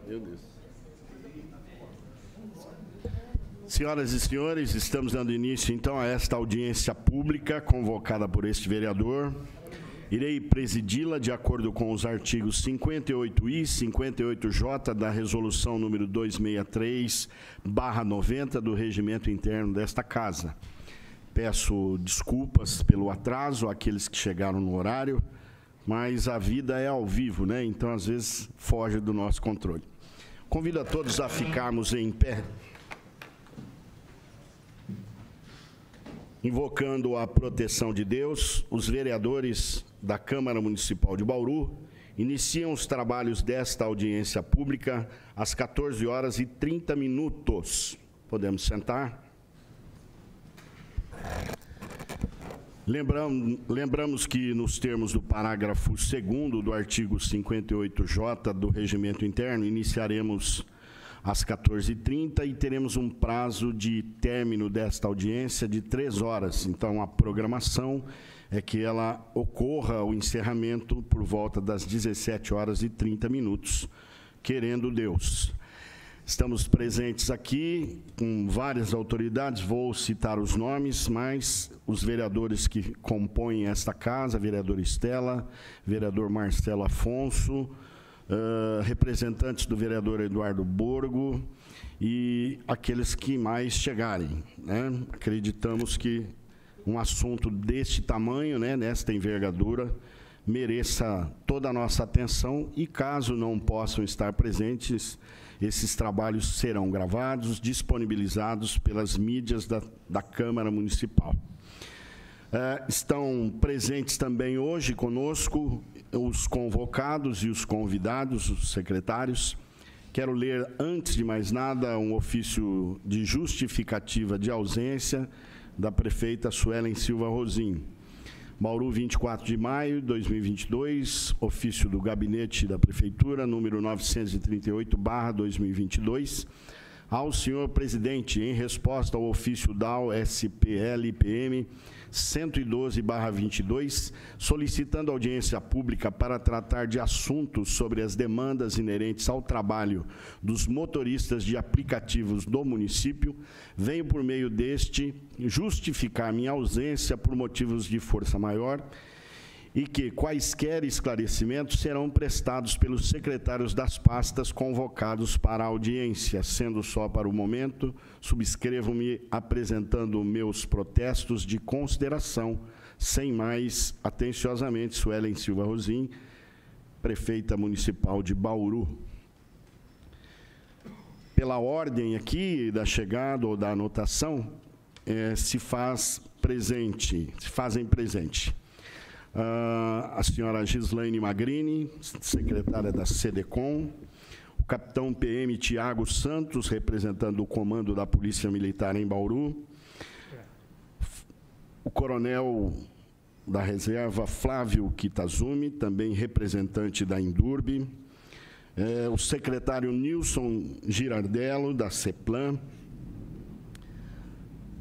Meu Deus. Senhoras e senhores, estamos dando início, então, a esta audiência pública convocada por este vereador. Irei presidi-la de acordo com os artigos 58I e 58J da Resolução número 263/90 do Regimento Interno desta Casa. Peço desculpas pelo atraso àqueles que chegaram no horário, mas a vida é ao vivo, né? Então, às vezes, foge do nosso controle. Convido a todos a ficarmos em pé, invocando a proteção de Deus. Os vereadores da Câmara Municipal de Bauru iniciam os trabalhos desta audiência pública às 14h30. Podemos sentar? Lembramos que, nos termos do parágrafo 2º do artigo 58J do Regimento Interno, iniciaremos às 14h30 e teremos um prazo de término desta audiência de 3 horas. Então, a programação é que ela ocorra, o encerramento, por volta das 17h30, querendo Deus. Estamos presentes aqui com várias autoridades, vou citar os nomes, mas os vereadores que compõem esta casa, vereadora Estela, vereador Marcelo Afonso, representantes do vereador Eduardo Borgo e aqueles que mais chegarem, né? Acreditamos que um assunto deste tamanho, né, nesta envergadura, mereça toda a nossa atenção e, caso não possam estar presentes, esses trabalhos serão gravados, disponibilizados pelas mídias da Câmara Municipal. Estão presentes também hoje conosco os convocados e os convidados, os secretários. Quero ler, antes de mais nada, um ofício de justificativa de ausência da prefeita Suelen Silva Rosim. Bauru, 24 de maio de 2022, ofício do Gabinete da Prefeitura, número 938/2022, ao senhor presidente, em resposta ao ofício DAO-SPL-PM 112/22, solicitando audiência pública para tratar de assuntos sobre as demandas inerentes ao trabalho dos motoristas de aplicativos do município, venho, por meio deste, justificar minha ausência por motivos de força maior e que quaisquer esclarecimentos serão prestados pelos secretários das pastas convocados para a audiência. Sendo só para o momento, subscrevo-me apresentando meus protestos de consideração. Sem mais, atenciosamente, Suelen Silva Rosim, prefeita municipal de Bauru. Pela ordem aqui da chegada ou da anotação, se fazem presente a senhora Gislaine Magrini, secretária da SEDECOM, o capitão PM Tiago Santos, representando o comando da Polícia Militar em Bauru, o coronel da reserva Flávio Kitazumi, também representante da Indurb, o secretário Nilson Girardello, da CEPLAN,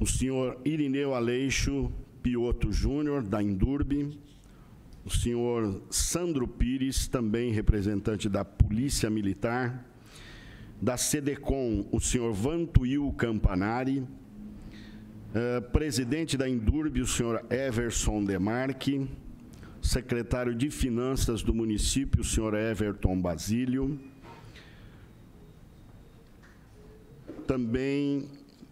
o senhor Irineu Aleixo Pioto Júnior, da Indurb, o senhor Sandro Pires, também representante da Polícia Militar, da SEDECOM, o senhor Vantuil Campanari, presidente da Indurb, o senhor Everson Demarque, secretário de Finanças do município, o senhor Everton Basílio, também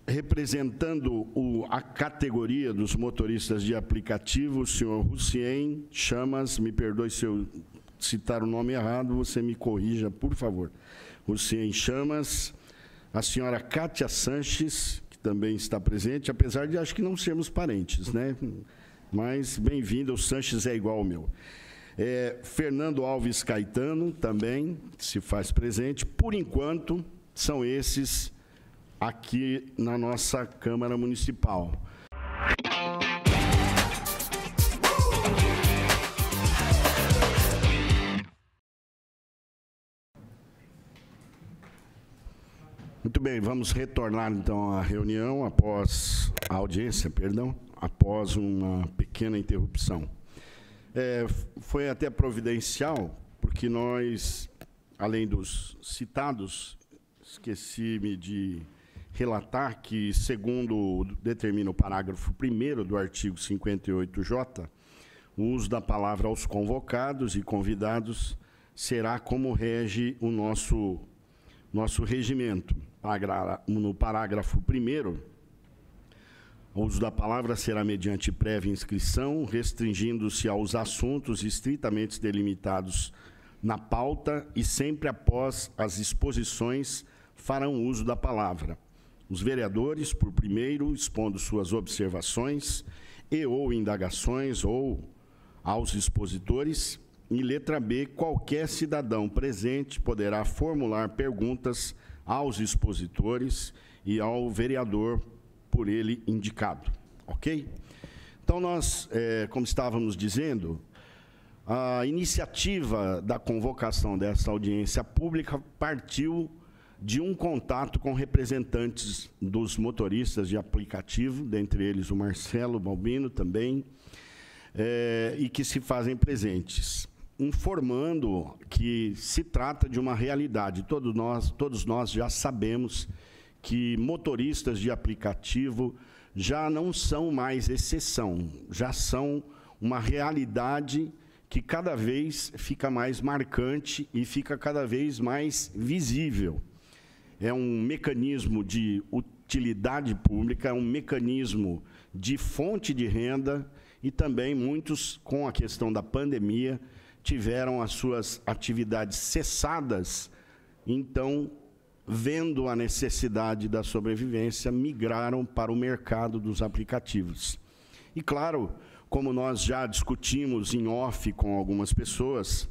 representando a categoria dos motoristas de aplicativo, o senhor Rucien Chamas, me perdoe se eu citar o nome errado, você me corrija, por favor. Rucien Chamas, a senhora Kátia Sanches, que também está presente, apesar de acho que não sermos parentes, né? Mas bem-vindo, o Sanches é igual ao meu. Fernando Alves Caetano também se faz presente. Por enquanto, são esses aqui na nossa Câmara Municipal. Muito bem, vamos retornar então à reunião após a audiência, após uma pequena interrupção. Foi até providencial, porque nós além dos citados, esqueci-me de relatar que, segundo determina o parágrafo 1º do artigo 58J, o uso da palavra aos convocados e convidados será como rege o nosso regimento. No parágrafo 1º, o uso da palavra será mediante prévia inscrição, restringindo-se aos assuntos estritamente delimitados na pauta e sempre após as exposições farão uso da palavra. Os vereadores, por primeiro, expondo suas observações e ou indagações ou aos expositores. Em letra B, qualquer cidadão presente poderá formular perguntas aos expositores e ao vereador por ele indicado, ok? Então, nós, como estávamos dizendo, a iniciativa da convocação dessa audiência pública partiu de um contato com representantes dos motoristas de aplicativo, dentre eles o Marcelo Balbino também, e que se fazem presentes, informando que se trata de uma realidade. Todos nós já sabemos que motoristas de aplicativo já não são mais exceção, já são uma realidade que cada vez fica mais marcante e fica cada vez mais visível. É um mecanismo de utilidade pública, é um mecanismo de fonte de renda e também muitos, com a questão da pandemia, tiveram as suas atividades cessadas, então, vendo a necessidade da sobrevivência, migraram para o mercado dos aplicativos. E, claro, como nós já discutimos em off com algumas pessoas,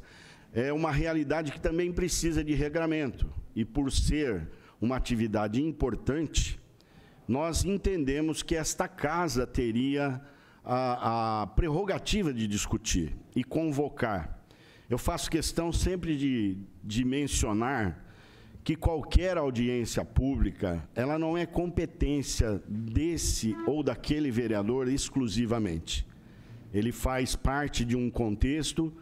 é uma realidade que também precisa de regramento. E, por ser uma atividade importante, nós entendemos que esta casa teria a prerrogativa de discutir e convocar. Eu faço questão sempre de mencionar que qualquer audiência pública, ela não é competência desse ou daquele vereador exclusivamente. Ele faz parte de um contexto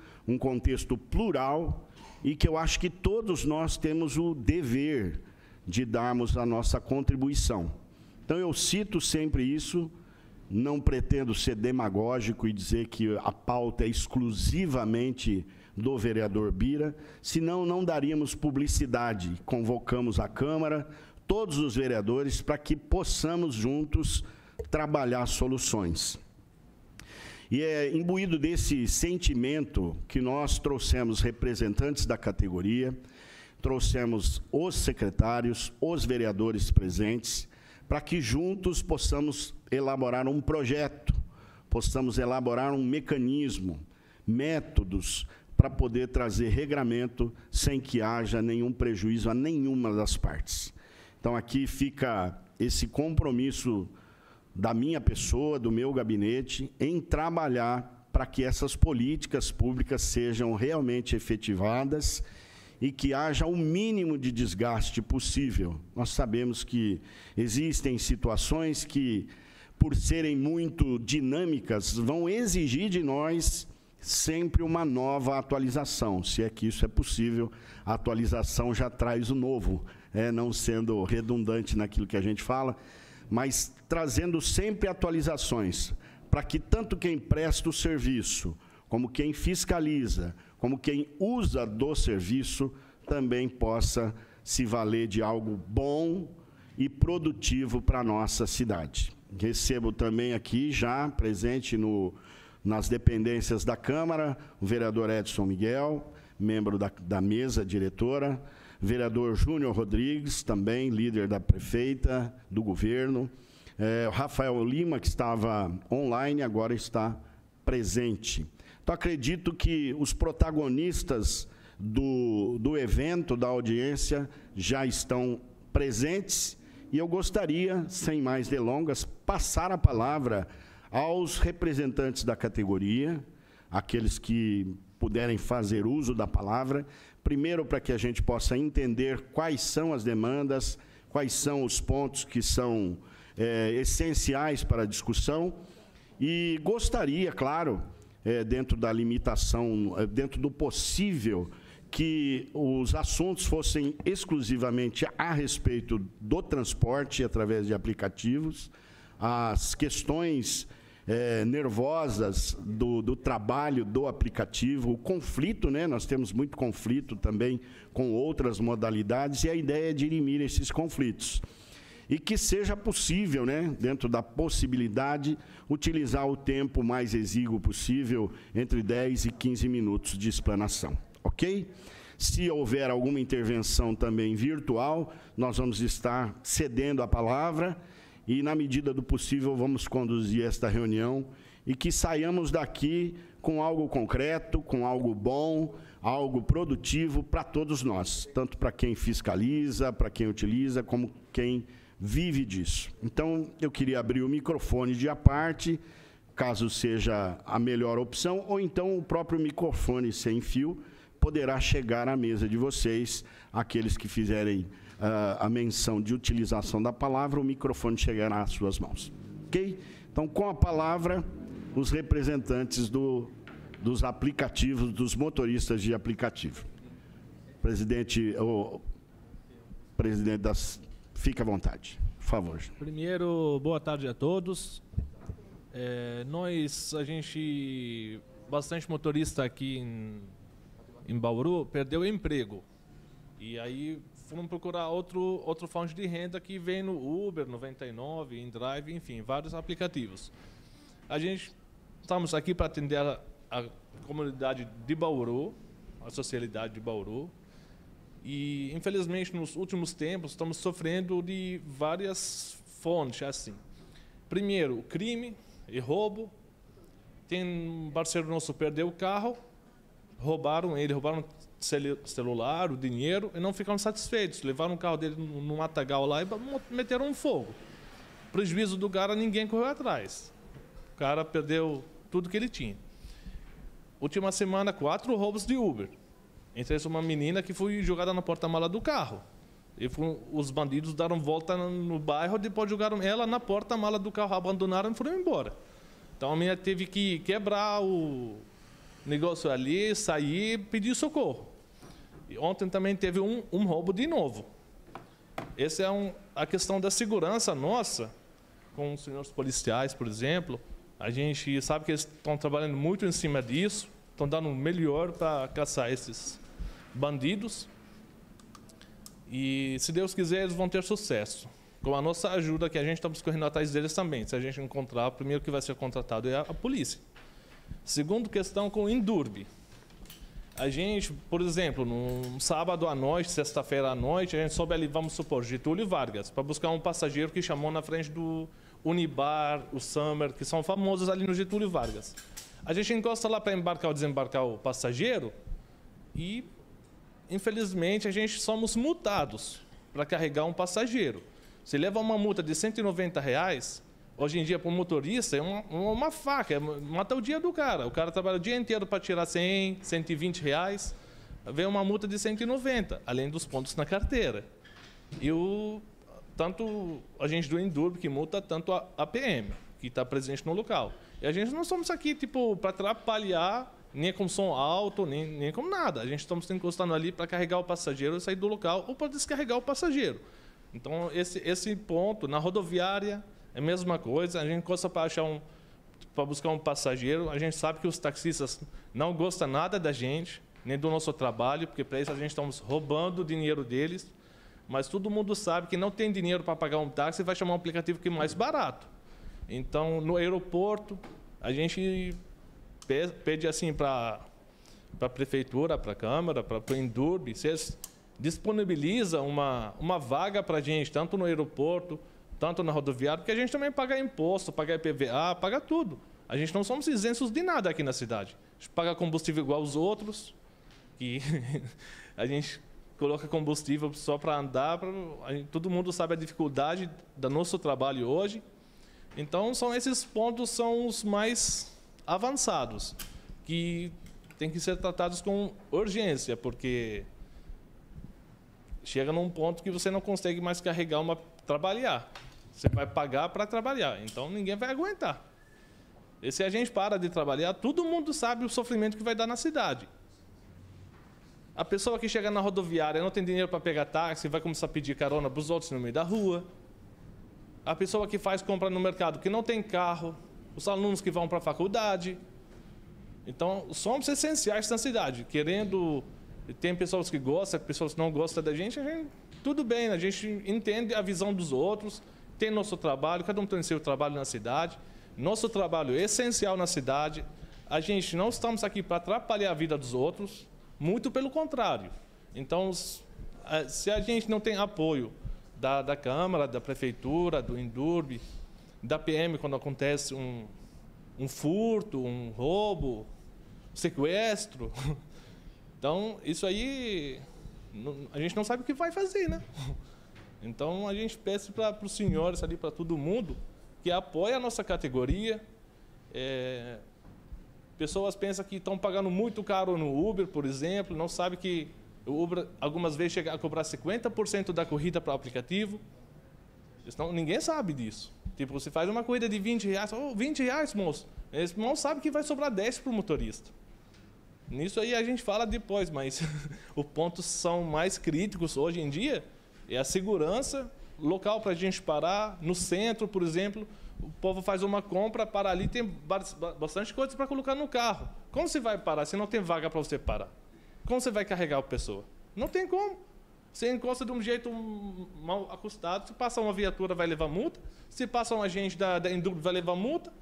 plural, e que eu acho que todos nós temos o dever de darmos a nossa contribuição. Então, eu cito sempre isso, não pretendo ser demagógico e dizer que a pauta é exclusivamente do vereador Bira, senão não daríamos publicidade. Convocamos a Câmara, todos os vereadores, para que possamos juntos trabalhar soluções. E é imbuído desse sentimento que nós trouxemos representantes da categoria, trouxemos os secretários, os vereadores presentes, para que juntos possamos elaborar um projeto, possamos elaborar um mecanismo, métodos, para poder trazer regramento sem que haja nenhum prejuízo a nenhuma das partes. Então, aqui fica esse compromisso da minha pessoa, do meu gabinete, em trabalhar para que essas políticas públicas sejam realmente efetivadas e que haja o mínimo de desgaste possível. Nós sabemos que existem situações que, por serem muito dinâmicas, vão exigir de nós sempre uma nova atualização. Se é que isso é possível, a atualização já traz o novo, não sendo redundante naquilo que a gente fala, mas trazendo sempre atualizações, para que tanto quem presta o serviço, como quem fiscaliza, como quem usa do serviço, também possa se valer de algo bom e produtivo para a nossa cidade. Recebo também aqui, já presente nas dependências da Câmara, o vereador Edson Miguel, membro da mesa diretora, vereador Júnior Rodrigues, também líder da prefeita, do governo, o Rafael Lima, que estava online, agora está presente. Então, acredito que os protagonistas do evento, da audiência, já estão presentes, e eu gostaria, sem mais delongas, passar a palavra aos representantes da categoria, aqueles que puderem fazer uso da palavra, primeiro para que a gente possa entender quais são as demandas, quais são os pontos que são essenciais para a discussão, e gostaria, claro, dentro da limitação, dentro do possível, que os assuntos fossem exclusivamente a respeito do transporte através de aplicativos, as questões nervosas do trabalho do aplicativo, o conflito, né? Nós temos muito conflito também com outras modalidades, e a ideia é dirimir esses conflitos. E que seja possível, né, dentro da possibilidade, utilizar o tempo mais exíguo possível, entre 10 e 15 minutos de explanação, ok? Se houver alguma intervenção também virtual, nós vamos estar cedendo a palavra e, na medida do possível, vamos conduzir esta reunião e que saiamos daqui com algo concreto, com algo bom, algo produtivo para todos nós, tanto para quem fiscaliza, para quem utiliza, como quem vive disso. Então, eu queria abrir o microfone de à parte, caso seja a melhor opção, ou então o próprio microfone sem fio poderá chegar à mesa de vocês, aqueles que fizerem a menção de utilização da palavra, o microfone chegará às suas mãos. Ok? Então, com a palavra, os representantes dos aplicativos, dos motoristas de aplicativo. Presidente, fique à vontade, por favor. Primeiro, boa tarde a todos. Bastante motorista aqui em Bauru perdeu o emprego. E aí foram procurar outro fonte de renda que vem no Uber, 99, InDrive, enfim, vários aplicativos. Estamos aqui para atender a comunidade de Bauru, a sociedade de Bauru. E, infelizmente, nos últimos tempos, estamos sofrendo de várias fontes, assim. Primeiro, crime e roubo. Tem um parceiro nosso que perdeu o carro, roubaram o celular, o dinheiro, e não ficaram satisfeitos. Levaram o carro dele num matagal lá e meteram um fogo. Prejuízo do cara, ninguém correu atrás. O cara perdeu tudo que ele tinha. Última semana, 4 roubos de Uber. Entre eles, uma menina que foi jogada na porta-mala do carro. Os bandidos deram volta no bairro, depois jogaram ela na porta-mala do carro, abandonaram e foram embora. Então a menina teve que quebrar o negócio ali, sair e pedir socorro. E ontem também teve um roubo de novo. Essa é a questão da segurança nossa, com os senhores policiais, por exemplo. A gente sabe que eles estão trabalhando muito em cima disso, estão dando o melhor para caçar esses bandidos. E, se Deus quiser, eles vão ter sucesso. Com a nossa ajuda, que a gente estamos correndo atrás deles também. Se a gente encontrar, o primeiro que vai ser contratado é a polícia. Segunda questão com o Indurb. A gente, por exemplo, num sábado à noite, sexta-feira à noite, a gente sobe ali, vamos supor, Getúlio Vargas, para buscar um passageiro que chamou na frente do Unibar, o Summer, que são famosos ali no Getúlio Vargas. A gente encosta lá para embarcar ou desembarcar o passageiro e, infelizmente, a gente somos multados para carregar um passageiro. Se leva uma multa de R$190, hoje em dia, para o motorista, é uma faca, mata o dia do cara. O cara trabalha o dia inteiro para tirar R$100, R$120, vem uma multa de R$190, além dos pontos na carteira. E tanto a gente do Indurb que multa, tanto a PM, que está presente no local. E a gente não somos aqui tipo para atrapalhar, nem com som alto, nem com nada. A gente estamos encostando ali para carregar o passageiro e sair do local, ou para descarregar o passageiro. Então, esse ponto, na rodoviária, é a mesma coisa. A gente encosta para buscar um passageiro. A gente sabe que os taxistas não gostam nada da gente, nem do nosso trabalho, porque para isso a gente estamos roubando o dinheiro deles. Mas todo mundo sabe que não tem dinheiro para pagar um táxi e vai chamar um aplicativo que é mais barato. Então, no aeroporto, a gente pede assim para a prefeitura, para a Câmara, para o Indurb, se eles disponibilizam uma vaga para a gente, tanto no aeroporto, tanto na rodoviária, porque a gente também paga imposto, paga IPVA, paga tudo. A gente não somos isentos de nada aqui na cidade. A gente paga combustível igual aos outros, que a gente coloca combustível só para andar. Todo mundo sabe a dificuldade do nosso trabalho hoje. Então, esses pontos são os mais avançados, que têm que ser tratados com urgência, porque chega num ponto que você não consegue mais carregar trabalhar. Você vai pagar para trabalhar, então ninguém vai aguentar. E se a gente para de trabalhar, todo mundo sabe o sofrimento que vai dar na cidade. A pessoa que chega na rodoviária não tem dinheiro para pegar táxi, vai começar a pedir carona para os outros no meio da rua. A pessoa que faz compra no mercado que não tem carro, os alunos que vão para a faculdade. Então, somos essenciais na cidade. Tem pessoas que gostam, pessoas que não gostam da gente, tudo bem, a gente entende a visão dos outros, tem nosso trabalho, cada um tem seu trabalho na cidade. Nosso trabalho é essencial na cidade. A gente não estamos aqui para atrapalhar a vida dos outros, muito pelo contrário. Então, se a gente não tem apoio da Câmara, da Prefeitura, do Indurb, da PM, quando acontece um furto, um roubo, um sequestro, então, isso aí, a gente não sabe o que vai fazer, né? Então, a gente pede para os senhores ali, para todo mundo, que apoie a nossa categoria. Pessoas pensam que estão pagando muito caro no Uber, por exemplo, não sabem que o Uber, algumas vezes, chega a cobrar 50% da corrida para o aplicativo. Ninguém sabe disso. Tipo, você faz uma corrida de R$20, R$20, moço. Eles não sabem que vai sobrar 10 para o motorista. Nisso aí a gente fala depois, mas os pontos são mais críticos hoje em dia é a segurança, local para a gente parar, no centro, por exemplo, o povo faz uma compra, para ali, tem bastante coisa para colocar no carro. Como você vai parar se não tem vaga para você parar? Como você vai carregar a pessoa? Não tem como. Você encosta de um jeito mal acostado, se passa uma viatura vai levar multa, se passa um agente da Indurb vai levar multa.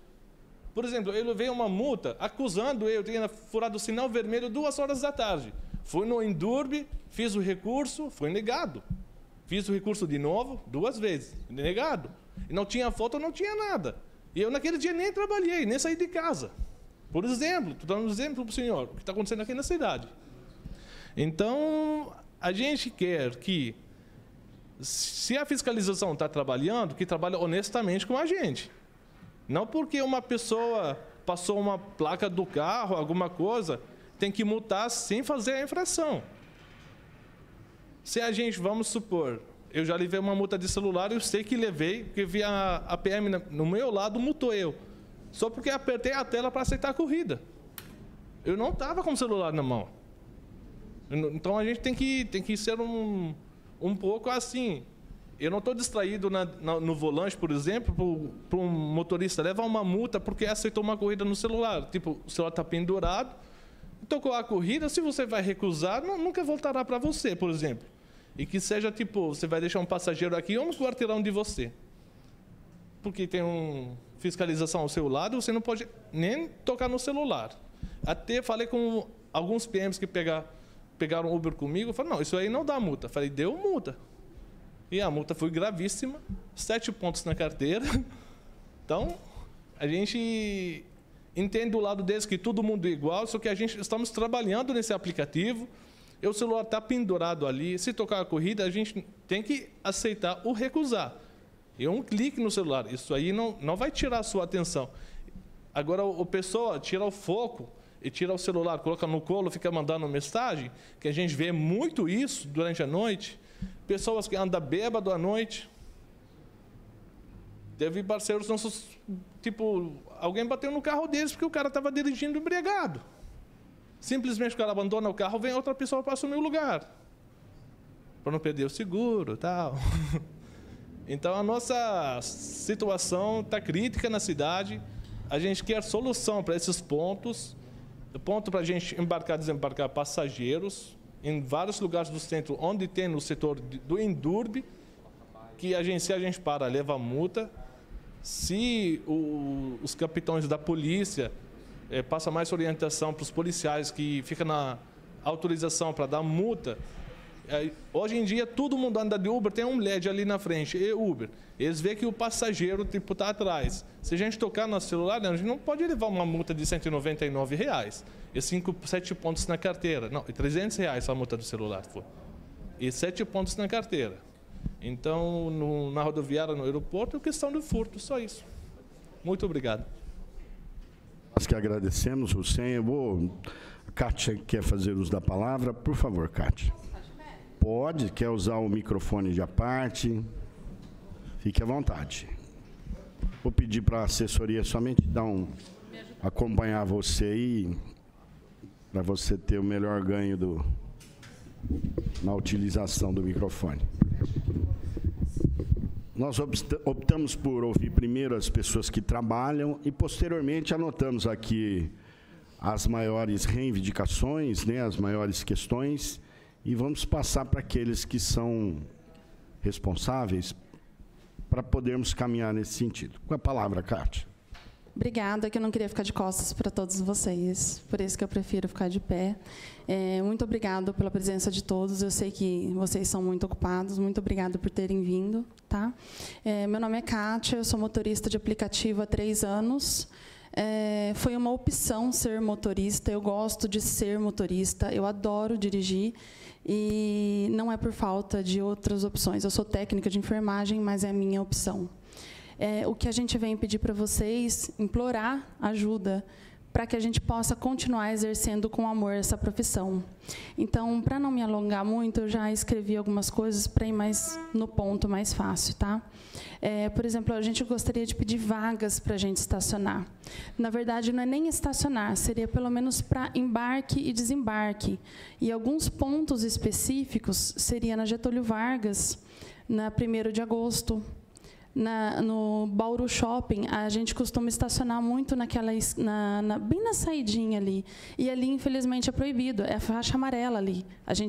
Por exemplo, eu levei uma multa acusando eu de ter furado o sinal vermelho 2 horas da tarde. Fui no Indurb, fiz o recurso, foi negado. Fiz o recurso de novo, 2 vezes, negado. E não tinha foto, não tinha nada. E eu naquele dia nem trabalhei, nem saí de casa. Por exemplo, estou dando um exemplo para o senhor, o que está acontecendo aqui na cidade. Então, a gente quer que, se a fiscalização está trabalhando, que trabalhe honestamente com a gente. Não porque uma pessoa passou uma placa do carro, alguma coisa, tem que multar sem fazer a infração. Se a gente, vamos supor, eu já levei uma multa de celular, eu sei que levei, porque vi a PM no meu lado, multou eu. Só porque apertei a tela para aceitar a corrida. Eu não estava com o celular na mão. Então a gente tem que ser um pouco assim. Eu não estou distraído no volante, por exemplo, para um motorista levar uma multa porque aceitou uma corrida no celular. Tipo, o celular está pendurado, tocou a corrida, se você vai recusar, nunca voltará para você, por exemplo. E que seja tipo, você vai deixar um passageiro aqui ou no quarteirão de você. Porque tem uma fiscalização ao seu lado, você não pode nem tocar no celular. Até falei com alguns PMs que pegaram Uber comigo, falaram, não, isso aí não dá multa. Falei, deu multa. E a multa foi gravíssima, 7 pontos na carteira. Então, a gente entende do lado deles que todo mundo é igual, só que estamos trabalhando nesse aplicativo, e o celular está pendurado ali, se tocar a corrida, a gente tem que aceitar ou recusar. É um clique no celular, isso aí não vai tirar a sua atenção. Agora, a pessoa tira o foco e tira o celular, coloca no colo, fica mandando mensagem, que a gente vê muito isso durante a noite. Pessoas que andam bêbado à noite. Teve parceiros nossos, tipo, alguém bateu no carro deles porque o cara estava dirigindo embriagado. Simplesmente o cara abandona o carro, vem outra pessoa para assumir o lugar. Para não perder o seguro e tal. Então, a nossa situação está crítica na cidade. A gente quer solução para esses pontos. Ponto para a gente embarcar e desembarcar passageiros em vários lugares do centro, onde tem no setor do Indurb, que se a gente para, leva multa. Se os capitães da polícia passam mais orientação para os policiais que ficam na autorização para dar multa. Hoje em dia, todo mundo anda de Uber, tem um LED ali na frente, e Uber. Eles veem que o passageiro está atrás. Se a gente tocar no celular, a gente não pode levar uma multa de R$199. E 7 pontos na carteira. Não, R$300 a multa do celular. E 7 pontos na carteira. Então, na rodoviária, no aeroporto, é questão do furto, só isso. Muito obrigado. Nós que agradecemos, Hussein. A Kátia quer fazer uso da palavra. Por favor, Kátia. Pode, quer usar o microfone de à parte. Fique à vontade. Vou pedir para a assessoria somente acompanhar você aí, para você ter o melhor ganho na utilização do microfone. Nós optamos por ouvir primeiro as pessoas que trabalham e, posteriormente, anotamos aqui as maiores reivindicações, né, as maiores questões, e vamos passar para aqueles que são responsáveis para podermos caminhar nesse sentido. Com a palavra, Kátia. Obrigada, que eu não queria ficar de costas para todos vocês, por isso que eu prefiro ficar de pé. Muito obrigado pela presença de todos, eu sei que vocês são muito ocupados, muito obrigada por terem vindo. Tá? Meu nome é Kátia, eu sou motorista de aplicativo há 3 anos. Foi uma opção ser motorista, eu gosto de ser motorista, eu adoro dirigir, e não é por falta de outras opções. Eu sou técnica de enfermagem, mas é a minha opção. O que a gente vem pedir para vocês, implorar ajuda, para que a gente possa continuar exercendo com amor essa profissão. Então, para não me alongar muito, eu já escrevi algumas coisas para ir mais no ponto, mais fácil. Tá? Por exemplo, a gente gostaria de pedir vagas para a gente estacionar. Na verdade, não é nem estacionar, seria pelo menos para embarque e desembarque. E alguns pontos específicos seria na Getúlio Vargas, na 1º de agosto, no Bauru Shopping, a gente costuma estacionar muito bem na saidinha ali. E ali, infelizmente, é proibido. É a faixa amarela ali.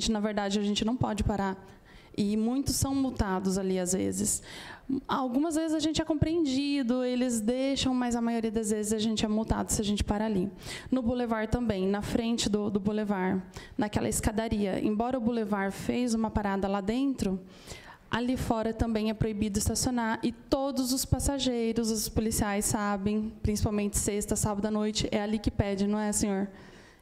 Na verdade, a gente não pode parar. E muitos são multados ali, às vezes. Algumas vezes a gente é compreendido, eles deixam, mas a maioria das vezes a gente é multado se a gente parar ali. No Boulevard também, na frente do Boulevard, naquela escadaria. Embora o Boulevard fez uma parada lá dentro, ali fora também é proibido estacionar, e todos os passageiros, os policiais sabem, principalmente sexta, sábado à noite, é ali que pede, não é, senhor?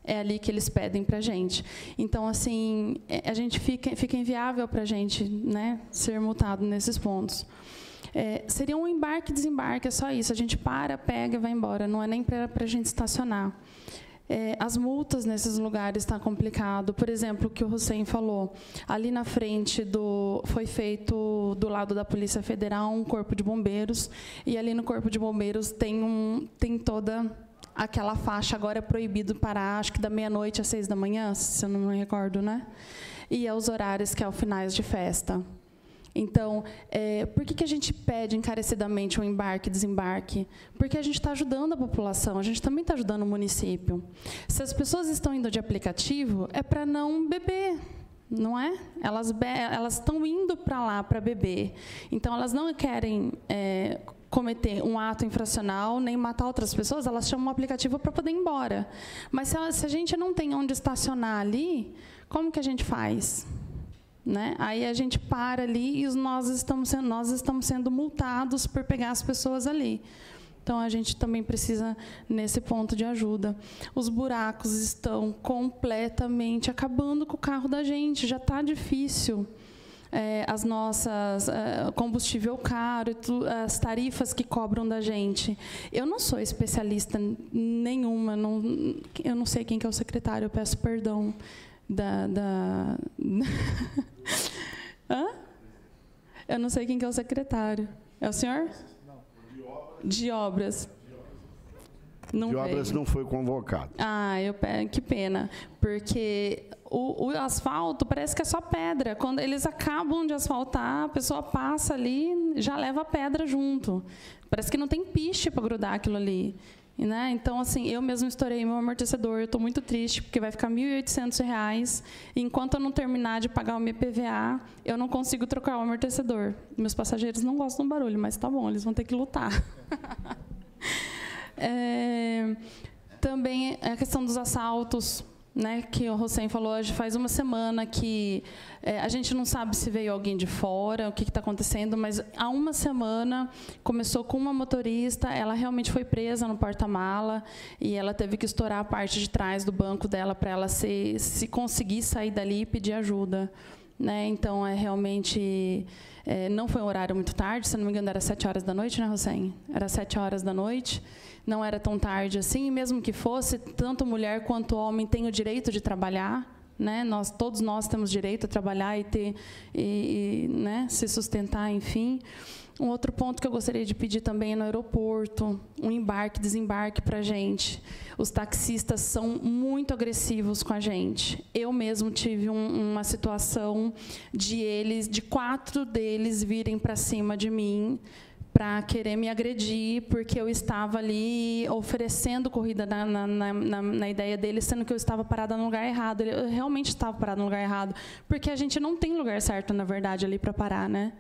É ali que eles pedem para a gente. Então, assim, a gente fica inviável para a gente, né, ser multado nesses pontos. Seria um embarque e desembarque, é só isso. A gente para, pega e vai embora, não é nem para a gente estacionar. As multas nesses lugares está complicado. Por exemplo, o que o Hussein falou, ali na frente foi feito do lado da Polícia Federal um corpo de bombeiros, e ali no corpo de bombeiros tem toda aquela faixa. Agora é proibido parar, acho que da meia-noite às 6 da manhã, se eu não me recordo, né? E é os horários que é o finais de festa. Então, por que a gente pede encarecidamente um embarque e desembarque? Porque a gente está ajudando a população, a gente também está ajudando o município. Se as pessoas estão indo de aplicativo, é para não beber, não é? Elas estão indo para lá para beber. Então, elas não querem cometer um ato infracional, nem matar outras pessoas, elas chamam o aplicativo para poder ir embora. Mas se a gente não tem onde estacionar ali, como que a gente faz? Né? Aí a gente para ali e nós estamos sendo multados por pegar as pessoas ali. Então, a gente também precisa, nesse ponto, de ajuda. Os buracos estão completamente acabando com o carro da gente, já está difícil. As nossas combustível caro, as tarifas que cobram da gente. Eu não sou especialista nenhuma, eu não sei quem que é o secretário, eu peço perdão. Hã? Eu não sei quem que é o secretário. É o senhor? Não. De obras. De obras não foi convocado. Que pena. Porque o asfalto parece que é só pedra. Quando eles acabam de asfaltar, a pessoa passa ali, já leva a pedra junto. Parece que não tem piche para grudar aquilo ali. Né? Então, assim, eu mesmo estourei meu amortecedor, eu estou muito triste, porque vai ficar R$ 1.800, e enquanto eu não terminar de pagar o meu PVA, eu não consigo trocar o amortecedor. Meus passageiros não gostam do barulho, mas tá bom, eles vão ter que lutar. Também a questão dos assaltos, né, que o Hussein falou, hoje faz uma semana que a gente não sabe se veio alguém de fora, o que está acontecendo, mas há uma semana começou com uma motorista, ela realmente foi presa no porta-mala e ela teve que estourar a parte de trás do banco dela para ela se conseguir sair dali e pedir ajuda. Né? Então, realmente, não foi um horário muito tarde, se não me engano, era 7 horas da noite, né, Hussein? Era 7 horas da noite. Não era tão tarde assim, e mesmo que fosse, tanto mulher quanto homem têm o direito de trabalhar, né? Todos nós temos direito a trabalhar e né, se sustentar, enfim. Um outro ponto que eu gostaria de pedir também é no aeroporto, um embarque, desembarque para a gente. Os taxistas são muito agressivos com a gente. Eu mesmo tive uma situação de 4 deles virem para cima de mim para querer me agredir, porque eu estava ali oferecendo corrida na ideia deles, sendo que eu estava parada no lugar errado. Eu realmente estava parada no lugar errado, porque a gente não tem lugar certo, na verdade, ali para parar, né?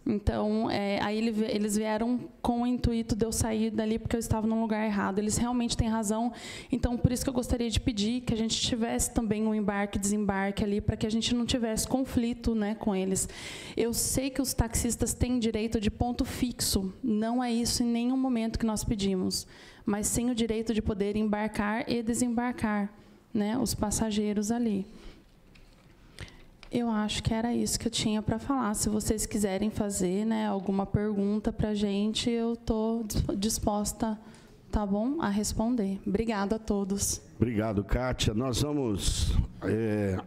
Então, aí eles vieram com o intuito de eu sair dali porque eu estava no lugar errado. Eles realmente têm razão. Então, por isso que eu gostaria de pedir que a gente tivesse também um embarque e desembarque ali, para que a gente não tivesse conflito, né, com eles. Eu sei que os taxistas têm direito de ponto fixo. Não é isso em nenhum momento que nós pedimos. Mas sim o direito de poder embarcar e desembarcar, né, os passageiros ali. Eu acho que era isso que eu tinha para falar. Se vocês quiserem fazer, né, alguma pergunta para a gente, eu estou disposta, tá bom, a responder. Obrigada a todos. Obrigado, Kátia. Nós vamos,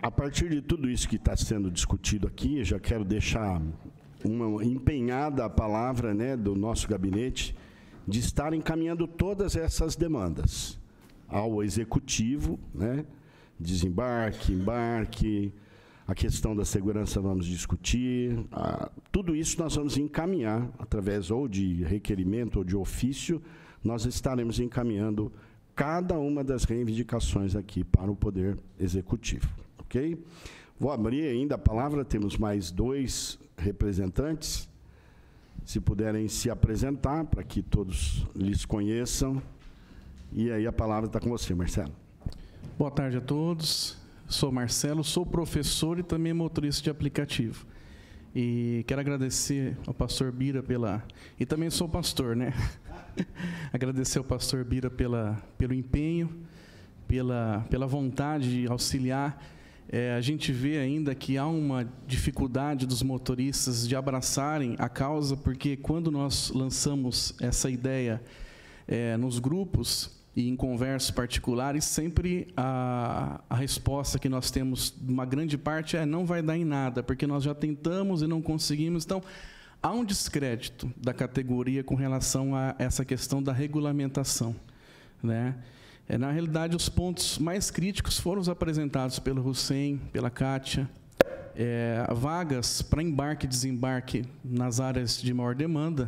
a partir de tudo isso que está sendo discutido aqui, já quero deixar uma empenhada a palavra, né, do nosso gabinete, de estar encaminhando todas essas demandas ao Executivo, né, desembarque, embarque. A questão da segurança vamos discutir. Tudo isso nós vamos encaminhar, através ou de requerimento ou de ofício, nós estaremos encaminhando cada uma das reivindicações aqui para o Poder Executivo. Ok? Vou abrir ainda a palavra, temos mais 2 representantes. Se puderem se apresentar, para que todos lhes conheçam. E aí a palavra está com você, Marcelo. Boa tarde a todos. Sou Marcelo, sou professor e também motorista de aplicativo. E quero agradecer ao pastor Bira E também sou pastor, né? Agradecer ao pastor Bira pelo empenho, pela vontade de auxiliar. A gente vê ainda que há uma dificuldade dos motoristas de abraçarem a causa, porque quando nós lançamos essa ideia nos grupos, e em conversas particulares, sempre a resposta que nós temos, uma grande parte, não vai dar em nada, porque nós já tentamos e não conseguimos. Então, há um descrédito da categoria com relação a essa questão da regulamentação, né? Na realidade, os pontos mais críticos foram os apresentados pelo Hussein, pela Kátia, vagas para embarque e desembarque nas áreas de maior demanda,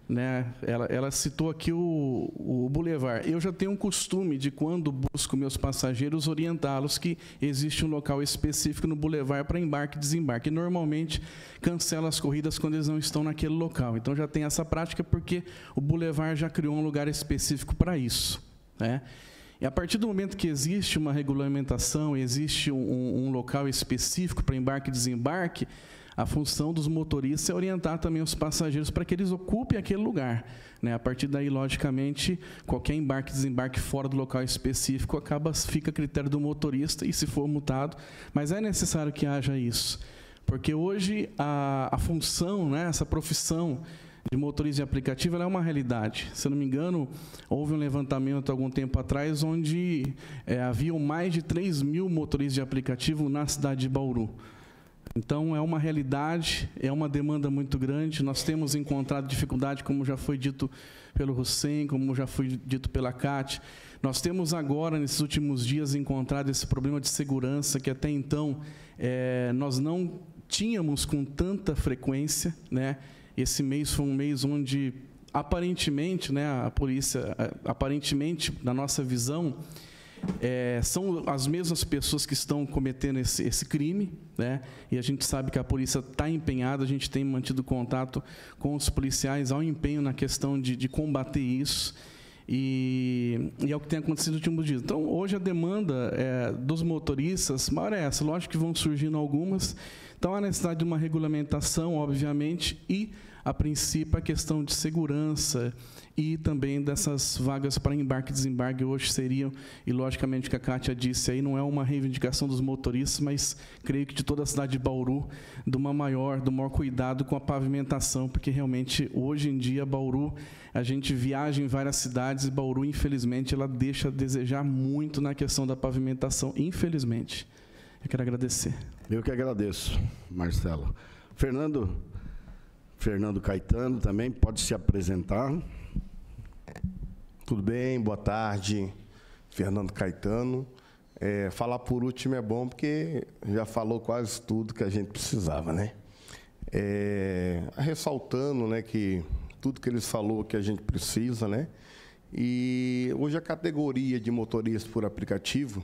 né? Ela citou aqui o Boulevard. Eu já tenho um costume de, quando busco meus passageiros, orientá-los que existe um local específico no Boulevard para embarque e desembarque. E, normalmente, cancelo as corridas quando eles não estão naquele local. Então, já tem essa prática, porque o Boulevard já criou um lugar específico para isso, né? E, a partir do momento que existe uma regulamentação, existe um local específico para embarque e desembarque, a função dos motoristas é orientar também os passageiros para que eles ocupem aquele lugar, né? A partir daí, logicamente, qualquer embarque e desembarque fora do local específico fica a critério do motorista, e se for multado, mas é necessário que haja isso, porque hoje a função, né, essa profissão de motorista de aplicativo, ela é uma realidade. Se eu não me engano, houve um levantamento há algum tempo atrás onde haviam mais de 3.000 motoristas de aplicativo na cidade de Bauru. Então, é uma realidade, é uma demanda muito grande. Nós temos encontrado dificuldade, como já foi dito pelo Hussein, como já foi dito pela Kátia. Nós temos agora, nesses últimos dias, encontrado esse problema de segurança, que até então nós não tínhamos com tanta frequência, né? Esse mês foi um mês onde, aparentemente, né, a polícia, aparentemente, na nossa visão, são as mesmas pessoas que estão cometendo esse crime, né? E a gente sabe que a polícia está empenhada, a gente tem mantido contato com os policiais, há um empenho na questão de combater isso, e é o que tem acontecido nos últimos dias. Então, hoje a demanda dos motoristas, maior é essa, lógico que vão surgindo algumas, então há necessidade de uma regulamentação, obviamente, e, a princípio, a questão de segurança e também dessas vagas para embarque e desembarque hoje seriam, e logicamente o que a Kátia disse aí, não é uma reivindicação dos motoristas, mas creio que de toda a cidade de Bauru, do maior cuidado com a pavimentação, porque realmente hoje em dia Bauru, a gente viaja em várias cidades e Bauru, infelizmente, ela deixa a desejar muito na questão da pavimentação, infelizmente. Eu quero agradecer. Eu que agradeço, Marcelo. Fernando Fernando Caetano também, pode se apresentar. Tudo bem, boa tarde, Fernando Caetano. Falar por último é bom porque já falou quase tudo que a gente precisava, né? Ressaltando, né, que tudo que eles falou que a gente precisa, né? E hoje a categoria de motorista por aplicativo,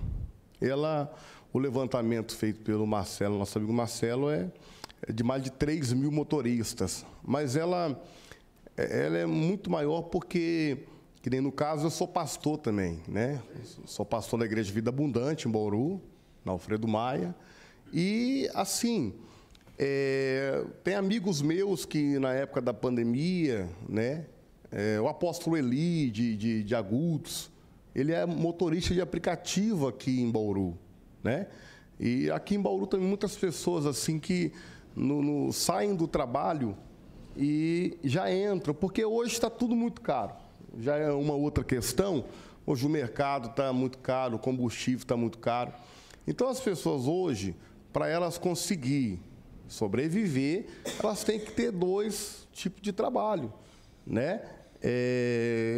o levantamento feito pelo Marcelo, nosso amigo Marcelo, é de mais de 3 mil motoristas. Mas ela é muito maior porque, que nem no caso, eu sou pastor também, né? Sou pastor da Igreja Vida Abundante, em Bauru, na Alfredo Maia. E, assim, tem amigos meus que, na época da pandemia, né? O apóstolo Eli, de Agudos, ele é motorista de aplicativo aqui em Bauru, né? E aqui em Bauru tem muitas pessoas assim que saem do trabalho e já entram, porque hoje está tudo muito caro. Já é uma outra questão, hoje o mercado está muito caro, o combustível está muito caro. Então as pessoas hoje, para elas conseguir sobreviver, elas têm que ter 2 tipos de trabalho, né?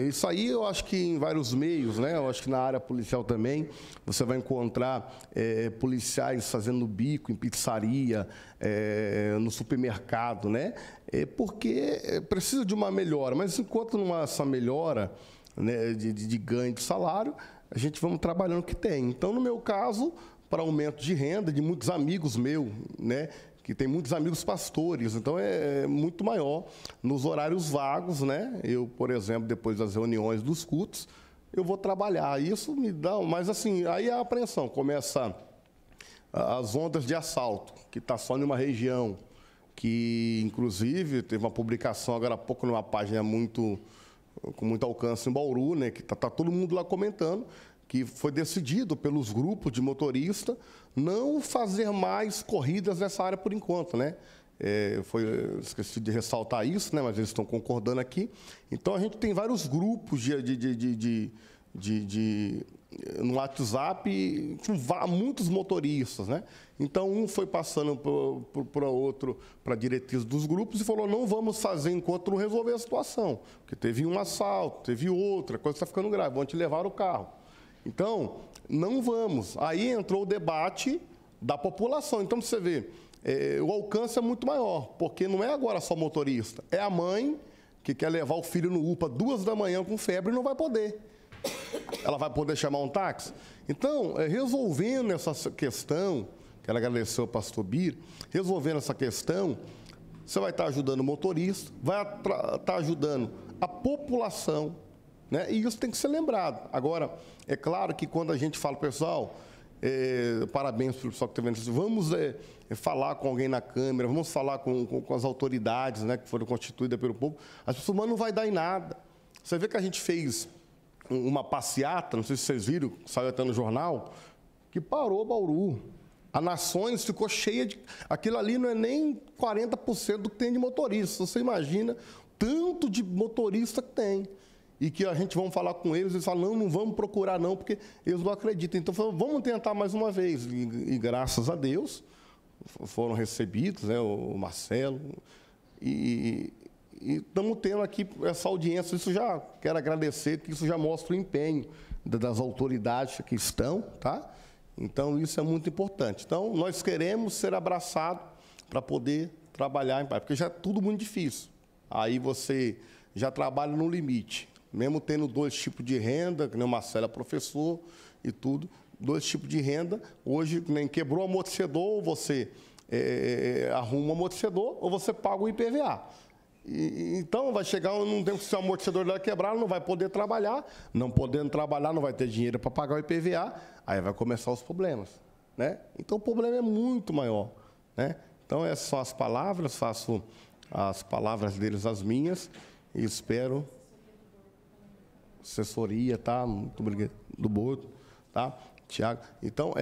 Isso aí eu acho que em vários meios, né? Eu acho que na área policial também você vai encontrar policiais fazendo bico em pizzaria, no supermercado, né? Porque precisa de uma melhora, mas enquanto não há essa melhora, né, de ganho de salário, a gente vamos trabalhando o que tem. Então, no meu caso, para aumento de renda de muitos amigos meus, né? Que tem muitos amigos pastores, então é muito maior. Nos horários vagos, né? Eu, por exemplo, depois das reuniões dos cultos, eu vou trabalhar. Isso me dá... Mas, assim, aí a apreensão começa as ondas de assalto, que está só em uma região, que, inclusive, teve uma publicação agora há pouco numa página com muito alcance em Bauru, né? Que está todo mundo lá comentando, que foi decidido pelos grupos de motorista não fazer mais corridas nessa área por enquanto, né? Esqueci de ressaltar isso, né? Mas eles estão concordando aqui. Então, a gente tem vários grupos no WhatsApp com muitos motoristas, né? Então, um foi passando para outro, para a diretriz dos grupos e falou, não vamos fazer enquanto não resolver a situação. Porque teve um assalto, teve outra, a coisa está ficando grave, vão te levar o carro. Então, não vamos. Aí entrou o debate da população. Então, você vê, o alcance é muito maior, porque não é agora só motorista, é a mãe que quer levar o filho no UPA 2 da manhã com febre e não vai poder. Ela vai poder chamar um táxi? Então, resolvendo essa questão, quero agradecer ao pastor Bir, resolvendo essa questão, você vai estar ajudando o motorista, vai estar ajudando a população, né? E isso tem que ser lembrado. Agora, é claro que quando a gente fala, pessoal, parabéns para o pessoal que está vendo isso, vamos falar com alguém na Câmara, vamos falar com as autoridades, né, que foram constituídas pelo povo, as pessoas, mas não vai dar em nada. Você vê que a gente fez uma passeata, não sei se vocês viram, saiu até no jornal, que parou Bauru. A Nações ficou cheia de... Aquilo ali não é nem 40% do que tem de motorista. Você imagina tanto de motorista que tem. E que a gente vamos falar com eles falam, não vamos procurar não, porque eles não acreditam. Então, vamos tentar mais uma vez. E graças a Deus, foram recebidos, né, o Marcelo, e estamos tendo aqui essa audiência. Isso já quero agradecer, que isso já mostra o empenho das autoridades que estão, tá? Então, isso é muito importante. Então, nós queremos ser abraçados para poder trabalhar em paz, porque já é tudo muito difícil. Aí você já trabalha no limite. Mesmo tendo 2 tipos de renda, que nem o Marcelo é professor e tudo, 2 tipos de renda, hoje nem quebrou o amortecedor, ou você arruma o amortecedor, ou você paga o IPVA. Então, vai chegar um tempo que se o amortecedor vai quebrar, não vai poder trabalhar, não podendo trabalhar, não vai ter dinheiro para pagar o IPVA, aí vai começar os problemas, né? Então, o problema é muito maior, né? Então, essas são as palavras, faço as palavras deles as minhas e espero... Assessoria, tá? Muito obrigado. Do Boto, tá? Tiago. Então,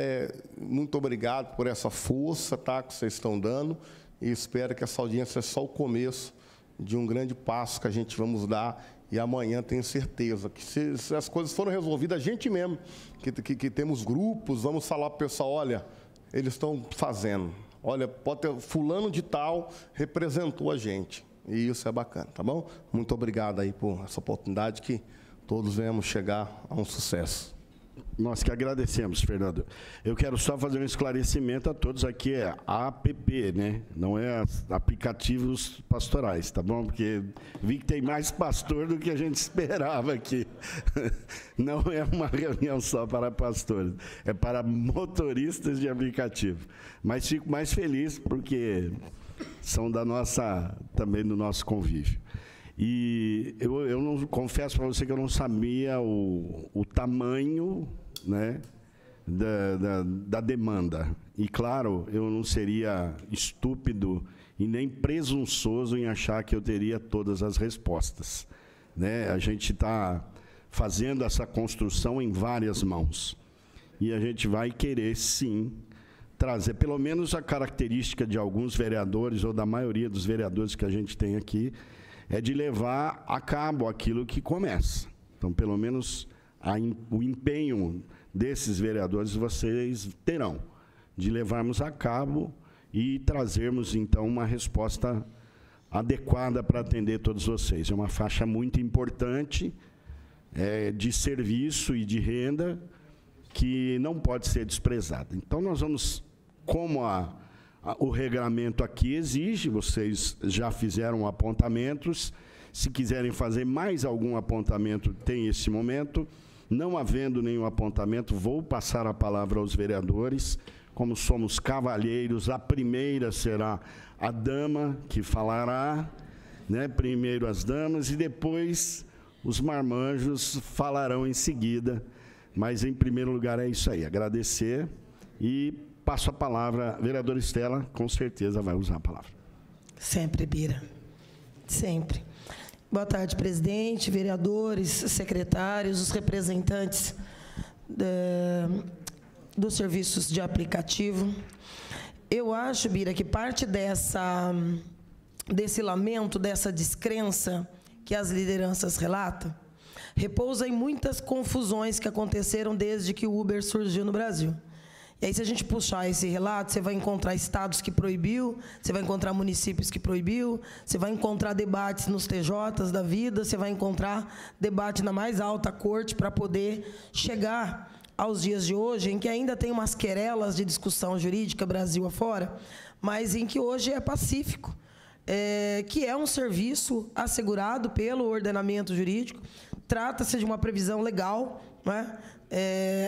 muito obrigado por essa força, tá? Que vocês estão dando e espero que essa audiência seja só o começo de um grande passo que a gente vamos dar e amanhã tenho certeza que se as coisas foram resolvidas, a gente mesmo, que temos grupos, vamos falar para o pessoal, olha, eles estão fazendo. Olha, pode ter fulano de tal representou a gente. E isso é bacana, tá bom? Muito obrigado aí por essa oportunidade, que todos venhamos chegar a um sucesso. Nós que agradecemos, Fernando. Eu quero só fazer um esclarecimento a todos aqui, é APP, né? Não é aplicativos pastorais, tá bom? Porque vi que tem mais pastor do que a gente esperava aqui. Não é uma reunião só para pastores, é para motoristas de aplicativo. Mas fico mais feliz porque são também do nosso convívio. E eu não, confesso para você que eu não sabia o tamanho, né, da demanda. E, claro, eu não seria estúpido e nem presunçoso em achar que eu teria todas as respostas, né? A gente está fazendo essa construção em várias mãos. E a gente vai querer, sim, trazer pelo menos a característica de alguns vereadores, ou da maioria dos vereadores que a gente tem aqui, é de levar a cabo aquilo que começa. Então, pelo menos, o empenho desses vereadores vocês terão, de levarmos a cabo e trazermos, então, uma resposta adequada para atender todos vocês. É uma faixa muito importante de serviço e de renda que não pode ser desprezada. Então, nós vamos, como o regramento aqui exige, vocês já fizeram apontamentos, se quiserem fazer mais algum apontamento, tem esse momento. Não havendo nenhum apontamento, vou passar a palavra aos vereadores. Como somos cavalheiros, a primeira será a dama que falará, né? Primeiro as damas e depois os marmanjos falarão em seguida. Mas, em primeiro lugar, é isso aí, agradecer e passo a palavra, a vereadora Estela, com certeza vai usar a palavra. Sempre, Bira. Sempre. Boa tarde, presidente, vereadores, secretários, os representantes dos serviços de aplicativo. Eu acho, Bira, que parte desse lamento, dessa descrença que as lideranças relatam, repousa em muitas confusões que aconteceram desde que o Uber surgiu no Brasil. E aí, se a gente puxar esse relato, você vai encontrar estados que proibiu, você vai encontrar municípios que proibiu, você vai encontrar debates nos TJs da vida, você vai encontrar debate na mais alta corte para poder chegar aos dias de hoje, em que ainda tem umas querelas de discussão jurídica Brasil afora, mas em que hoje é pacífico, que é um serviço assegurado pelo ordenamento jurídico, trata-se de uma previsão legal, né,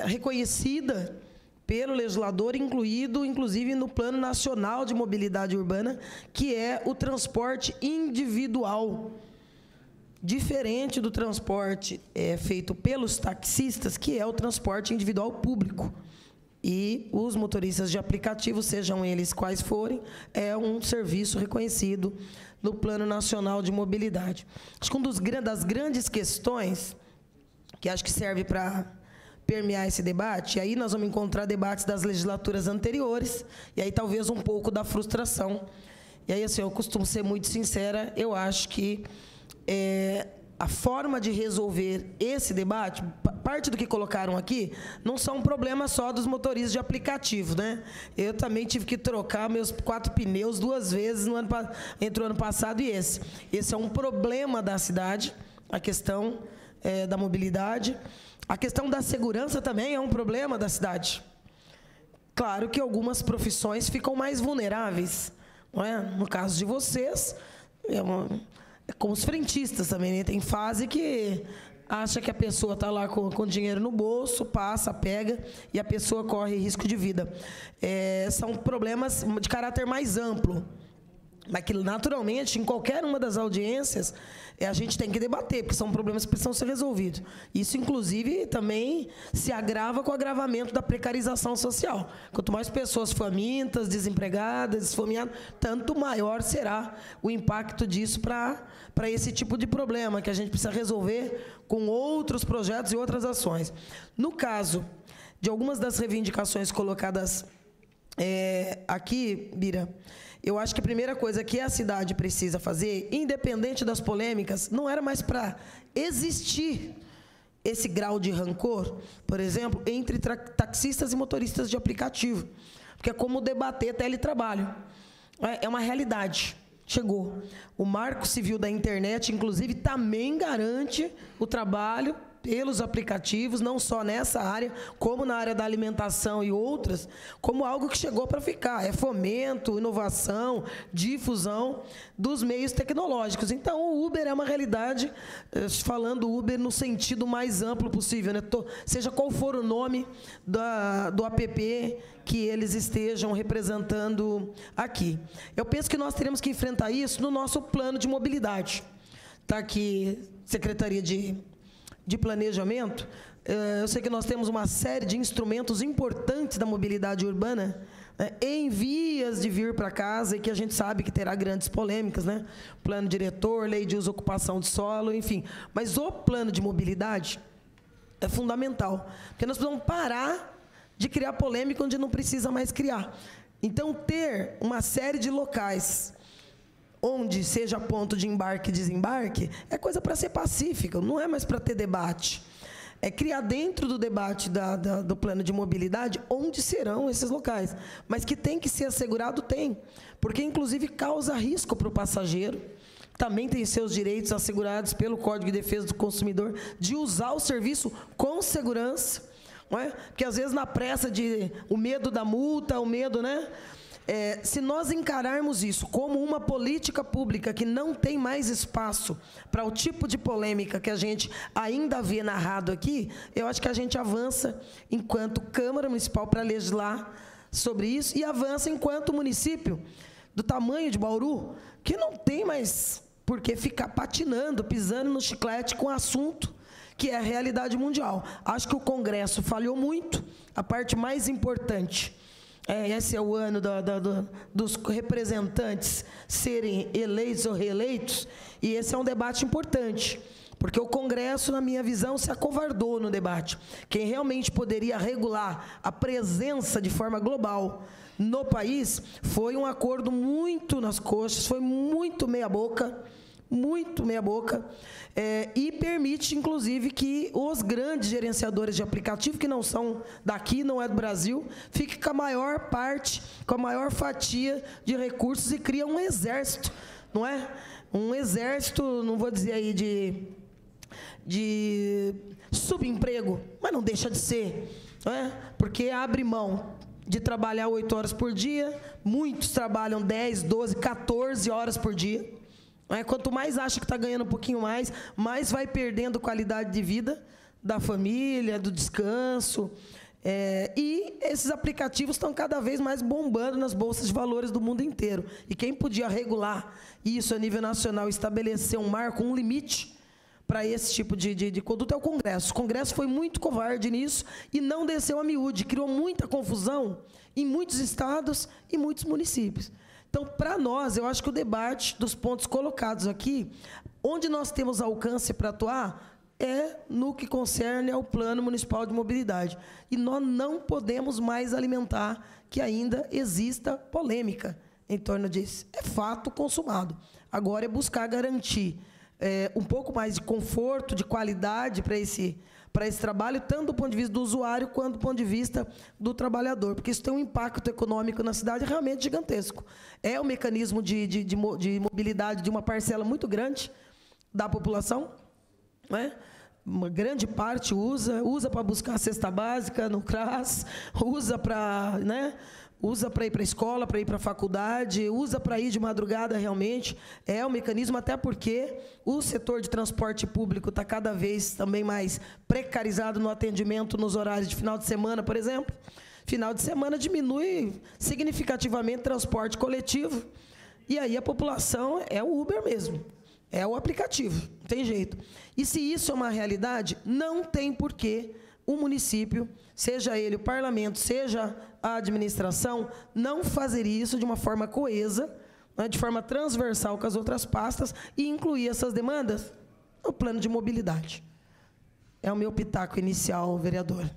reconhecida pelo legislador, incluído, inclusive, no Plano Nacional de Mobilidade Urbana, que é o transporte individual. Diferente do transporte feito pelos taxistas, que é o transporte individual público. E os motoristas de aplicativo, sejam eles quais forem, é um serviço reconhecido no Plano Nacional de Mobilidade. Acho que uma das grandes questões, que acho que serve para permear esse debate, e aí nós vamos encontrar debates das legislaturas anteriores, e aí talvez um pouco da frustração. E aí, assim, eu costumo ser muito sincera, eu acho que a forma de resolver esse debate, parte do que colocaram aqui, não são um problema só dos motoristas de aplicativo, né? Eu também tive que trocar meus 4 pneus 2 vezes entre o ano passado e esse. Esse é um problema da cidade, a questão da mobilidade. A questão da segurança também é um problema da cidade. Claro que algumas profissões ficam mais vulneráveis, não é? No caso de vocês, como os frentistas também, né? Tem fase que acha que a pessoa está lá com dinheiro no bolso, passa, pega, e a pessoa corre risco de vida. São problemas de caráter mais amplo, mas que, naturalmente, em qualquer uma das audiências, a gente tem que debater, porque são problemas que precisam ser resolvidos. Isso, inclusive, também se agrava com o agravamento da precarização social. Quanto mais pessoas famintas, desempregadas, esfomeadas, tanto maior será o impacto disso para esse tipo de problema, que a gente precisa resolver com outros projetos e outras ações. No caso de algumas das reivindicações colocadas aqui, Bira, eu acho que a primeira coisa que a cidade precisa fazer, independente das polêmicas, não era mais para existir esse grau de rancor, por exemplo, entre taxistas e motoristas de aplicativo. Porque é como debater teletrabalho. É uma realidade. A chegou. O Marco Civil da Internet, inclusive, também garante o trabalho pelos aplicativos, não só nessa área, como na área da alimentação e outras, como algo que chegou para ficar. É fomento, inovação, difusão dos meios tecnológicos. Então, o Uber é uma realidade, falando Uber no sentido mais amplo possível, né? Seja qual for o nome do app que eles estejam representando aqui. Eu penso que nós teremos que enfrentar isso no nosso plano de mobilidade. Está aqui, Secretaria de Planejamento. Eu sei que nós temos uma série de instrumentos importantes da mobilidade urbana, né, em vias de vir para casa, e que a gente sabe que terá grandes polêmicas, né? Plano diretor, lei de uso e ocupação de solo, enfim. Mas o plano de mobilidade é fundamental, porque nós precisamos parar de criar polêmica onde não precisa mais criar. Então, ter uma série de locais onde seja ponto de embarque e desembarque, é coisa para ser pacífica, não é mais para ter debate. É criar dentro do debate do plano de mobilidade onde serão esses locais. Mas que tem que ser assegurado, tem. Porque, inclusive, causa risco para o passageiro. Também tem seus direitos assegurados pelo Código de Defesa do Consumidor de usar o serviço com segurança. Não é? Porque, às vezes, na pressa o medo da multa, o medo, né? Se nós encararmos isso como uma política pública que não tem mais espaço para o tipo de polêmica que a gente ainda vê narrado aqui, eu acho que a gente avança enquanto Câmara Municipal para legislar sobre isso e avança enquanto município do tamanho de Bauru, que não tem mais por que ficar patinando, pisando no chiclete com o assunto que é a realidade mundial. Acho que o Congresso falhou muito, a parte mais importante. Esse é o ano dos representantes serem eleitos ou reeleitos, e esse é um debate importante, porque o Congresso, na minha visão, se acovardou no debate. Quem realmente poderia regular a presença de forma global no país foi um acordo muito nas coxas, foi muito meia-boca, e permite, inclusive, que os grandes gerenciadores de aplicativo, que não são daqui, não é do Brasil, fiquem com a maior parte, com a maior fatia de recursos e cria um exército, não é? Um exército, não vou dizer aí de subemprego, mas não deixa de ser, não é? Porque abre mão de trabalhar 8 horas por dia, muitos trabalham 10, 12, 14 horas por dia. Quanto mais acha que está ganhando um pouquinho mais vai perdendo qualidade de vida da família, do descanso. E esses aplicativos estão cada vez mais bombando nas bolsas de valores do mundo inteiro. E quem podia regular isso a nível nacional, estabelecer um marco, um limite para esse tipo de conduta é o Congresso. O Congresso foi muito covarde nisso e não desceu a miúde, criou muita confusão em muitos estados e muitos municípios. Então, para nós, eu acho que o debate dos pontos colocados aqui, onde nós temos alcance para atuar, é no que concerne ao Plano Municipal de Mobilidade. E nós não podemos mais alimentar que ainda exista polêmica em torno disso. É fato consumado. Agora é buscar garantir um pouco mais de conforto, de qualidade para esse trabalho, tanto do ponto de vista do usuário, quanto do ponto de vista do trabalhador, porque isso tem um impacto econômico na cidade realmente gigantesco. É um mecanismo de mobilidade de uma parcela muito grande da população, né? Uma grande parte usa para buscar a cesta básica no CRAS, usa para ir para a escola, para ir para a faculdade, usa para ir de madrugada realmente. É um mecanismo, até porque o setor de transporte público está cada vez também mais precarizado no atendimento nos horários de final de semana, por exemplo. Final de semana diminui significativamente o transporte coletivo, e aí a população é o Uber mesmo, é o aplicativo, não tem jeito. E se isso é uma realidade, não tem porquê o município, seja ele o parlamento, seja a administração, não fazer isso de uma forma coesa, né, de forma transversal com as outras pastas e incluir essas demandas no plano de mobilidade. É o meu pitaco inicial, vereador.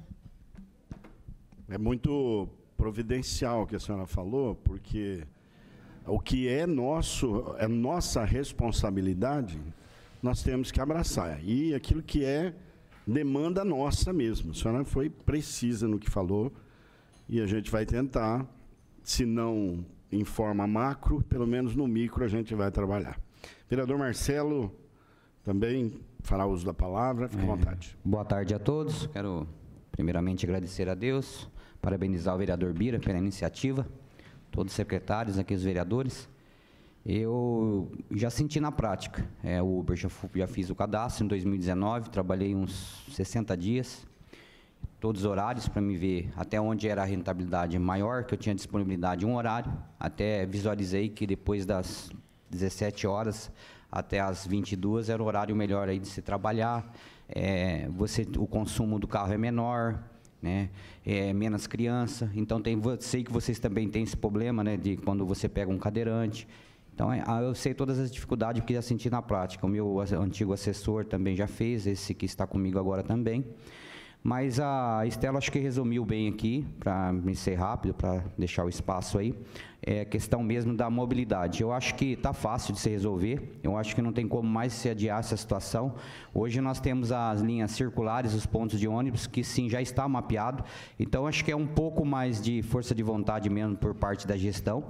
É muito providencial o que a senhora falou, porque o que é nossa responsabilidade, nós temos que abraçar. E aquilo que é demanda nossa mesmo. A senhora foi precisa no que falou e a gente vai tentar, se não em forma macro, pelo menos no micro a gente vai trabalhar. Vereador Marcelo também fará uso da palavra, fique à vontade. Boa tarde a todos. Quero primeiramente agradecer a Deus, parabenizar o vereador Bira pela iniciativa, todos os secretários aqui, os vereadores. Eu já senti na prática, o Uber, já fiz o cadastro em 2019, trabalhei uns 60 dias, todos os horários para me ver até onde era a rentabilidade maior, que eu tinha disponibilidade um horário, até visualizei que depois das 17 horas até as 22 era o horário melhor aí de se trabalhar, o consumo do carro é menor, né? Menos criança, então sei que vocês também têm esse problema, né, de quando você pega um cadeirante. Então, eu sei todas as dificuldades que já senti na prática. O meu antigo assessor também já fez, esse que está comigo agora também. Mas a Estela acho que resumiu bem aqui, para me ser rápido, para deixar o espaço aí. É a questão mesmo da mobilidade. Eu acho que está fácil de se resolver. Eu acho que não tem como mais se adiar essa situação. Hoje nós temos as linhas circulares, os pontos de ônibus, que sim, já está mapeado. Então, acho que é um pouco mais de força de vontade mesmo por parte da gestão.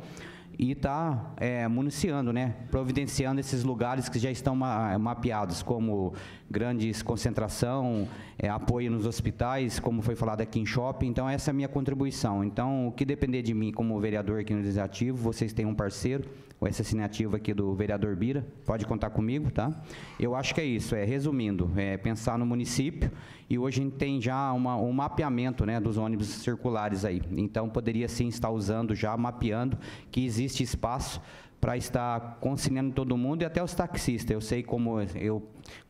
E está municiando, né, providenciando esses lugares que já estão mapeados, como grandes concentração, apoio nos hospitais, como foi falado aqui em shopping. Então, essa é a minha contribuição. Então, o que depender de mim como vereador aqui no Legislativo, vocês têm um parceiro, com essa iniciativa aqui do vereador Bira, pode contar comigo, tá? Eu acho que é isso, resumindo, pensar no município, e hoje a gente tem já um mapeamento, né, dos ônibus circulares aí. Então, poderia sim estar usando, já mapeando, que existe espaço para estar conciliando todo mundo e até os taxistas. Eu sei como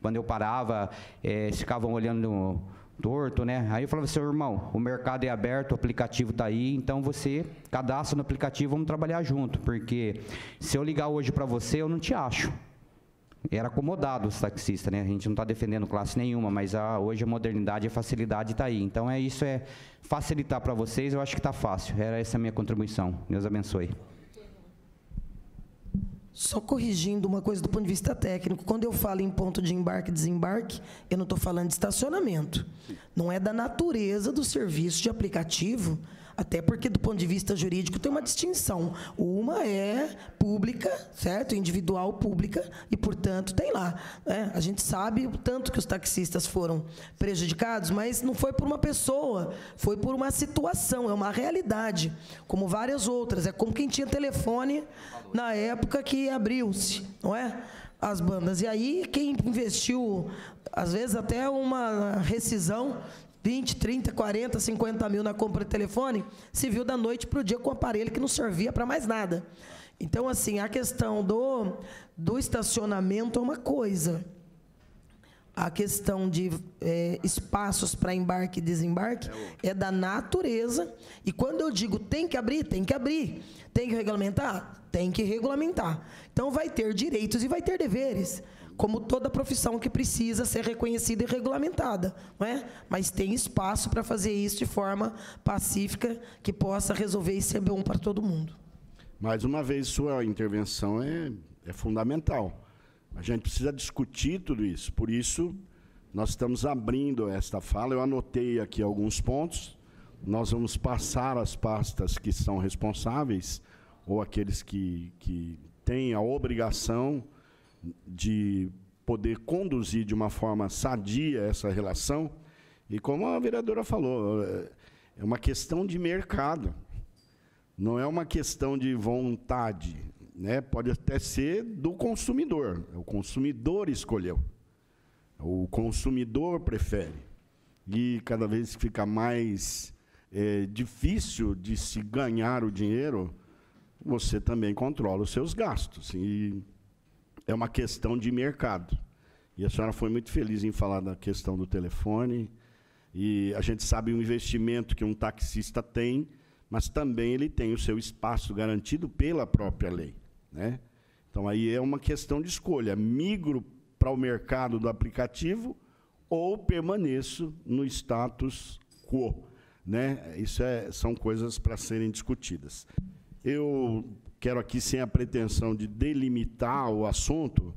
quando eu parava, eles ficavam olhando torto, né? Aí eu falava, seu irmão, o mercado é aberto, o aplicativo está aí, então você cadastra no aplicativo, vamos trabalhar junto, porque se eu ligar hoje para você, eu não te acho. Era acomodado os taxistas, né? A gente não está defendendo classe nenhuma, mas hoje a modernidade e a facilidade está aí. Então, isso é facilitar para vocês, eu acho que está fácil. Era essa a minha contribuição. Deus abençoe. Só corrigindo uma coisa do ponto de vista técnico, quando eu falo em ponto de embarque e desembarque, eu não estou falando de estacionamento. Não é da natureza do serviço de aplicativo, até porque, do ponto de vista jurídico, tem uma distinção. Uma é pública, certo? Individual, pública, e, portanto, tem lá. A gente sabe o tanto que os taxistas foram prejudicados, mas não foi por uma pessoa, foi por uma situação, é uma realidade, como várias outras. É como quem tinha telefone na época que abriu-se, não é? As bandas. E aí, quem investiu, às vezes, até uma rescisão, 20, 30, 40, 50 mil na compra de telefone, se viu da noite para o dia com um aparelho que não servia para mais nada. Então, assim, a questão do estacionamento é uma coisa. A questão de espaços para embarque e desembarque é da natureza. E quando eu digo tem que abrir, tem que abrir. Tem que regulamentar? Tem que regulamentar. Então, vai ter direitos e vai ter deveres, como toda profissão que precisa ser reconhecida e regulamentada, não é? Mas tem espaço para fazer isso de forma pacífica, que possa resolver e ser bom para todo mundo. Mais uma vez, sua intervenção é fundamental. A gente precisa discutir tudo isso. Por isso, nós estamos abrindo esta fala. Eu anotei aqui alguns pontos. Nós vamos passar as pastas que são responsáveis, ou aqueles que têm a obrigação de poder conduzir de uma forma sadia essa relação. E como a vereadora falou, é uma questão de mercado, não é uma questão de vontade, né? Pode até ser do consumidor, o consumidor escolheu, o consumidor prefere, e cada vez fica mais difícil de se ganhar o dinheiro, você também controla os seus gastos, e é uma questão de mercado. E a senhora foi muito feliz em falar da questão do telefone. E a gente sabe o investimento que um taxista tem, mas também ele tem o seu espaço garantido pela própria lei, né? Então, aí é uma questão de escolha. Migro para o mercado do aplicativo ou permaneço no status quo, né? Isso são coisas para serem discutidas. Eu quero aqui, sem a pretensão de delimitar o assunto,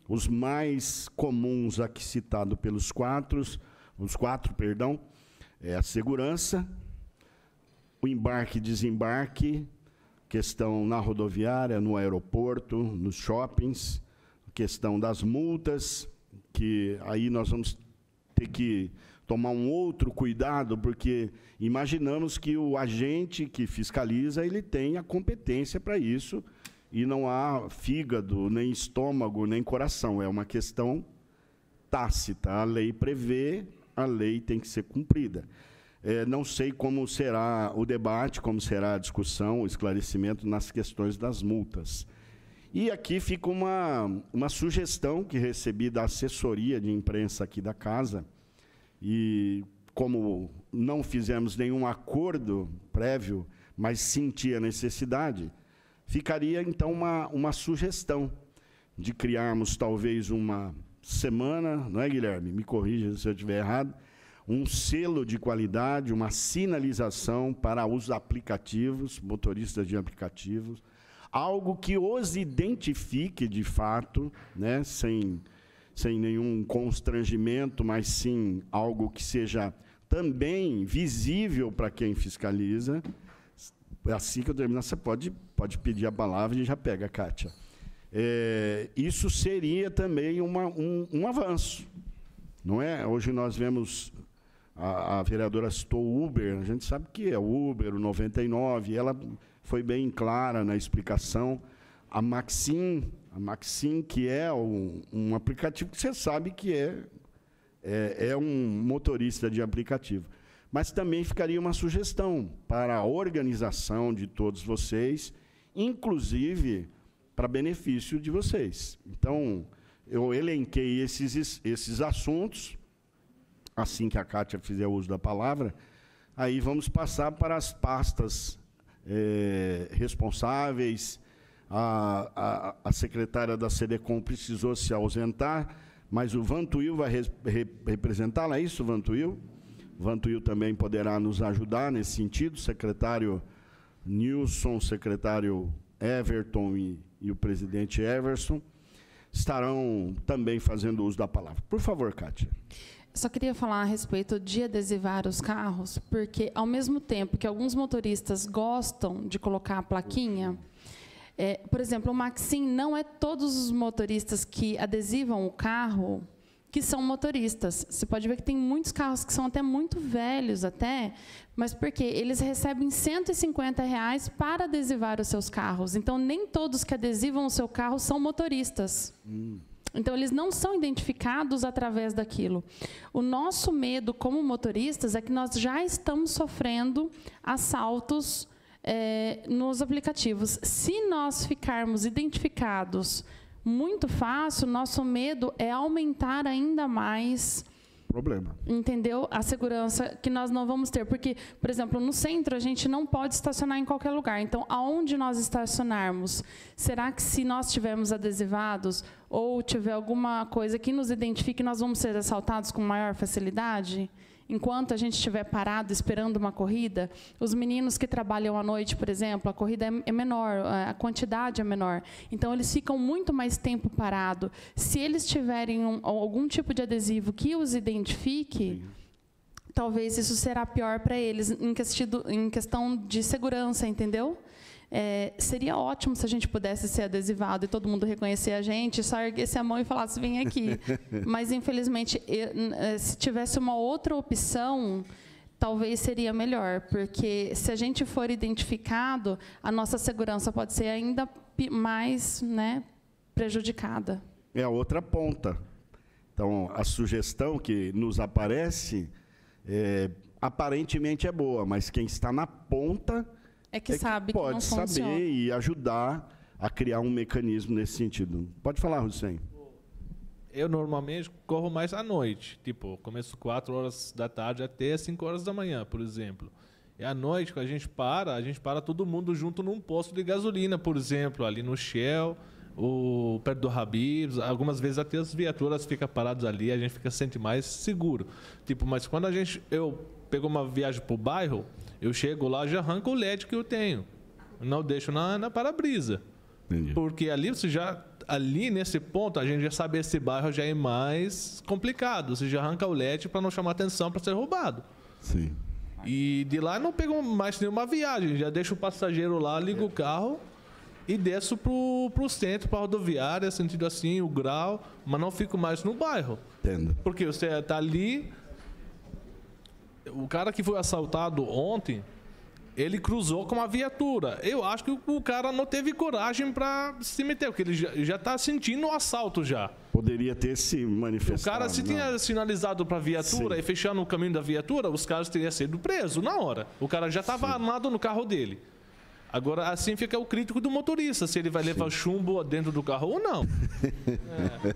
os mais comuns aqui citados pelos quatro, a segurança, o embarque e desembarque, questão na rodoviária, no aeroporto, nos shoppings, questão das multas, que aí nós vamos ter que tomar um outro cuidado, porque imaginamos que o agente que fiscaliza, ele tem a competência para isso, e não há fígado, nem estômago, nem coração. É uma questão tácita. A lei prevê, a lei tem que ser cumprida. Não sei como será o debate, como será a discussão, o esclarecimento nas questões das multas. E aqui fica uma sugestão que recebi da assessoria de imprensa aqui da casa, e como não fizemos nenhum acordo prévio, mas senti a necessidade, ficaria, então, uma sugestão de criarmos, talvez, uma semana, não é, Guilherme? Me corrija se eu estiver errado, um selo de qualidade, uma sinalização para os aplicativos, motoristas de aplicativos, algo que os identifique, de fato, né, sem nenhum constrangimento, mas sim algo que seja também visível para quem fiscaliza. Assim que eu terminar, você pode pedir a palavra e já pega, Kátia. Isso seria também um avanço, não é? Hoje nós vemos, a vereadora citou o Uber, a gente sabe que é o Uber, o 99, ela foi bem clara na explicação. A Maxim, que é um aplicativo que você sabe que é um motorista de aplicativo. Mas também ficaria uma sugestão para a organização de todos vocês, inclusive para benefício de vocês. Então, eu elenquei esses assuntos, assim que a Kátia fizer uso da palavra, aí vamos passar para as pastas responsáveis. A secretária da SEDECOM precisou se ausentar, mas o Vantuil vai representá-la, é isso, Vantuil? Vantuil também poderá nos ajudar nesse sentido, secretário Nilson, secretário Everton e o presidente Everson estarão também fazendo uso da palavra. Por favor, Kátia. Só queria falar a respeito de adesivar os carros, porque, ao mesmo tempo que alguns motoristas gostam de colocar a plaquinha, por exemplo, o Maxim, não é todos os motoristas que adesivam o carro que são motoristas. Você pode ver que tem muitos carros que são até muito velhos, mas por quê? Eles recebem R$150 para adesivar os seus carros. Então, nem todos que adesivam o seu carro são motoristas. Então, eles não são identificados através daquilo. O nosso medo, como motoristas, é que nós já estamos sofrendo assaltos nos aplicativos. Se nós ficarmos identificados muito fácil, nosso medo é aumentar ainda mais problema. Entendeu? A segurança que nós não vamos ter. Porque, por exemplo, no centro, a gente não pode estacionar em qualquer lugar. Então, aonde nós estacionarmos? Será que, se nós tivermos adesivados ou tiver alguma coisa que nos identifique, nós vamos ser assaltados com maior facilidade? Enquanto a gente estiver parado esperando uma corrida, os meninos que trabalham à noite, por exemplo, a corrida é menor, a quantidade é menor. Então, eles ficam muito mais tempo parado. Se eles tiverem algum tipo de adesivo que os identifique, talvez isso será pior para eles, em questão de segurança, entendeu? Seria ótimo se a gente pudesse ser adesivado e todo mundo reconhecer a gente, só erguesse a mão e falasse, vem aqui. Mas, infelizmente, se tivesse uma outra opção, talvez seria melhor, porque se a gente for identificado, a nossa segurança pode ser ainda mais, né, prejudicada. É a outra ponta. Então, a sugestão que nos aparece, aparentemente é boa, mas quem está na ponta sabe que pode não saber funciona. E ajudar a criar um mecanismo nesse sentido. Pode falar, Hussein. Eu normalmente corro mais à noite, tipo, começo 4 horas da tarde até 5 horas da manhã, por exemplo. E à noite, quando a gente para todo mundo junto num posto de gasolina, por exemplo, ali no Shell, ou perto do Habib's. Algumas vezes até as viaturas ficam paradas ali, a gente sente mais seguro. Tipo, mas quando eu pego uma viagem para o bairro, eu chego lá e já arranco o LED que eu tenho. Não deixo na para-brisa. Porque ali nesse ponto, a gente já sabe que esse bairro já é mais complicado. Você já arranca o LED para não chamar atenção para ser roubado. Sim. E de lá não pego mais nenhuma viagem, já deixo o passageiro lá, ligo o carro e desço pro centro, para a rodoviária, sentido assim, o Grau, mas não fico mais no bairro. Entendo. Porque você está ali, o cara que foi assaltado ontem, ele cruzou com uma viatura. Eu acho que o cara não teve coragem para se meter, porque ele já está sentindo o assalto já. Poderia ter se manifestado. O cara, se tinha sinalizado para a viatura, sim, e fechando o caminho da viatura, os caras teriam sido presos na hora. O cara já estava armado no carro dele. Agora, assim fica o crítico do motorista, se ele vai levar chumbo dentro do carro ou não.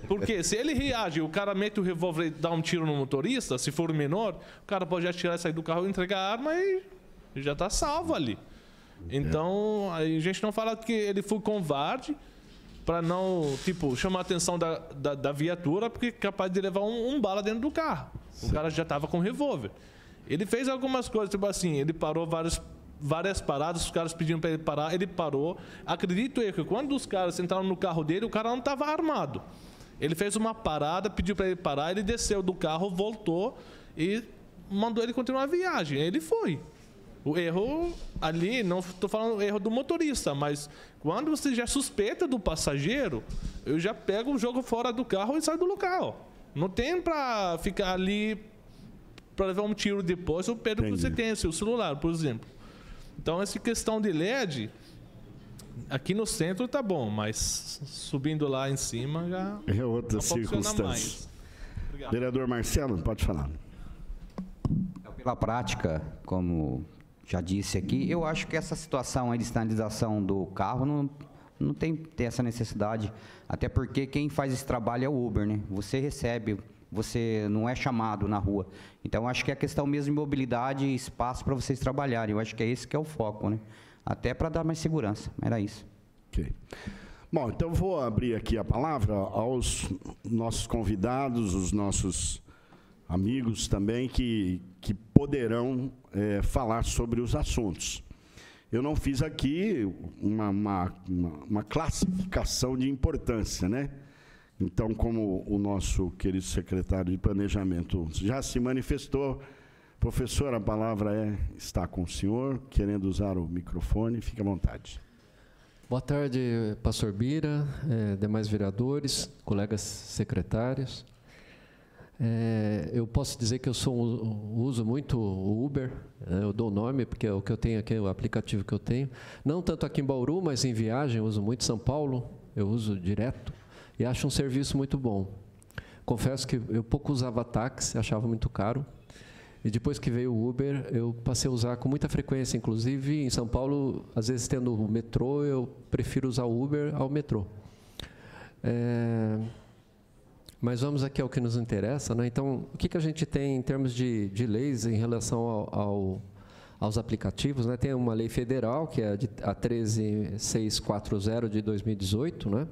Porque se ele reage, o cara mete o revólver e dá um tiro no motorista, se for menor, o cara pode atirar, sair do carro, entregar a arma e já está salvo ali. Então, a gente não fala que ele foi covarde para não, tipo, chamar a atenção da viatura, porque é capaz de levar um bala dentro do carro. O cara já estava com revólver. Ele fez algumas coisas, tipo assim, ele parou várias paradas, os caras pediram para ele parar, ele parou. Acredito eu que quando os caras entraram no carro dele, o cara não estava armado. Ele fez uma parada, pediu para ele parar, ele desceu do carro, voltou e mandou ele continuar a viagem. Ele foi. O erro ali, não estou falando erro do motorista, mas quando você já suspeita do passageiro, eu já pego o jogo fora do carro e saio do local. Não tem para ficar ali para levar um tiro depois, ou perdo que você tem seu celular, por exemplo. Então, essa questão de LED, aqui no centro tá bom, mas subindo lá em cima já é outra circunstância. Vereador Marcelo, pode falar. Pela prática, como já disse aqui, eu acho que essa situação aí de sinalização do carro não tem essa necessidade, até porque quem faz esse trabalho é o Uber, né? Você recebe, você não é chamado na rua. Então, acho que é a questão mesmo de mobilidade e espaço para vocês trabalharem. Eu acho que é esse que é o foco, né? Até para dar mais segurança. Era isso. Ok. Bom, então vou abrir aqui a palavra aos nossos convidados, os nossos amigos também, que poderão falar sobre os assuntos. Eu não fiz aqui uma classificação de importância, né? Então, como o nosso querido secretário de Planejamento já se manifestou, professor, a palavra está com o senhor, querendo usar o microfone, fique à vontade. Boa tarde, pastor Bira, demais vereadores, colegas secretários. Eu posso dizer que eu uso muito o Uber, eu dou o nome, porque é o que eu tenho aqui, o aplicativo que eu tenho. Não tanto aqui em Bauru, mas em viagem, eu uso muito São Paulo, eu uso direto. E acho um serviço muito bom. Confesso que eu pouco usava táxi, achava muito caro. E depois que veio o Uber, eu passei a usar com muita frequência. Inclusive, em São Paulo, às vezes tendo o metrô, eu prefiro usar o Uber ao metrô. Mas vamos aqui ao que nos interessa, né? Então, o que a gente tem em termos de leis em relação aos aplicativos, né? Tem uma lei federal, que é a 13640 de 2018, né?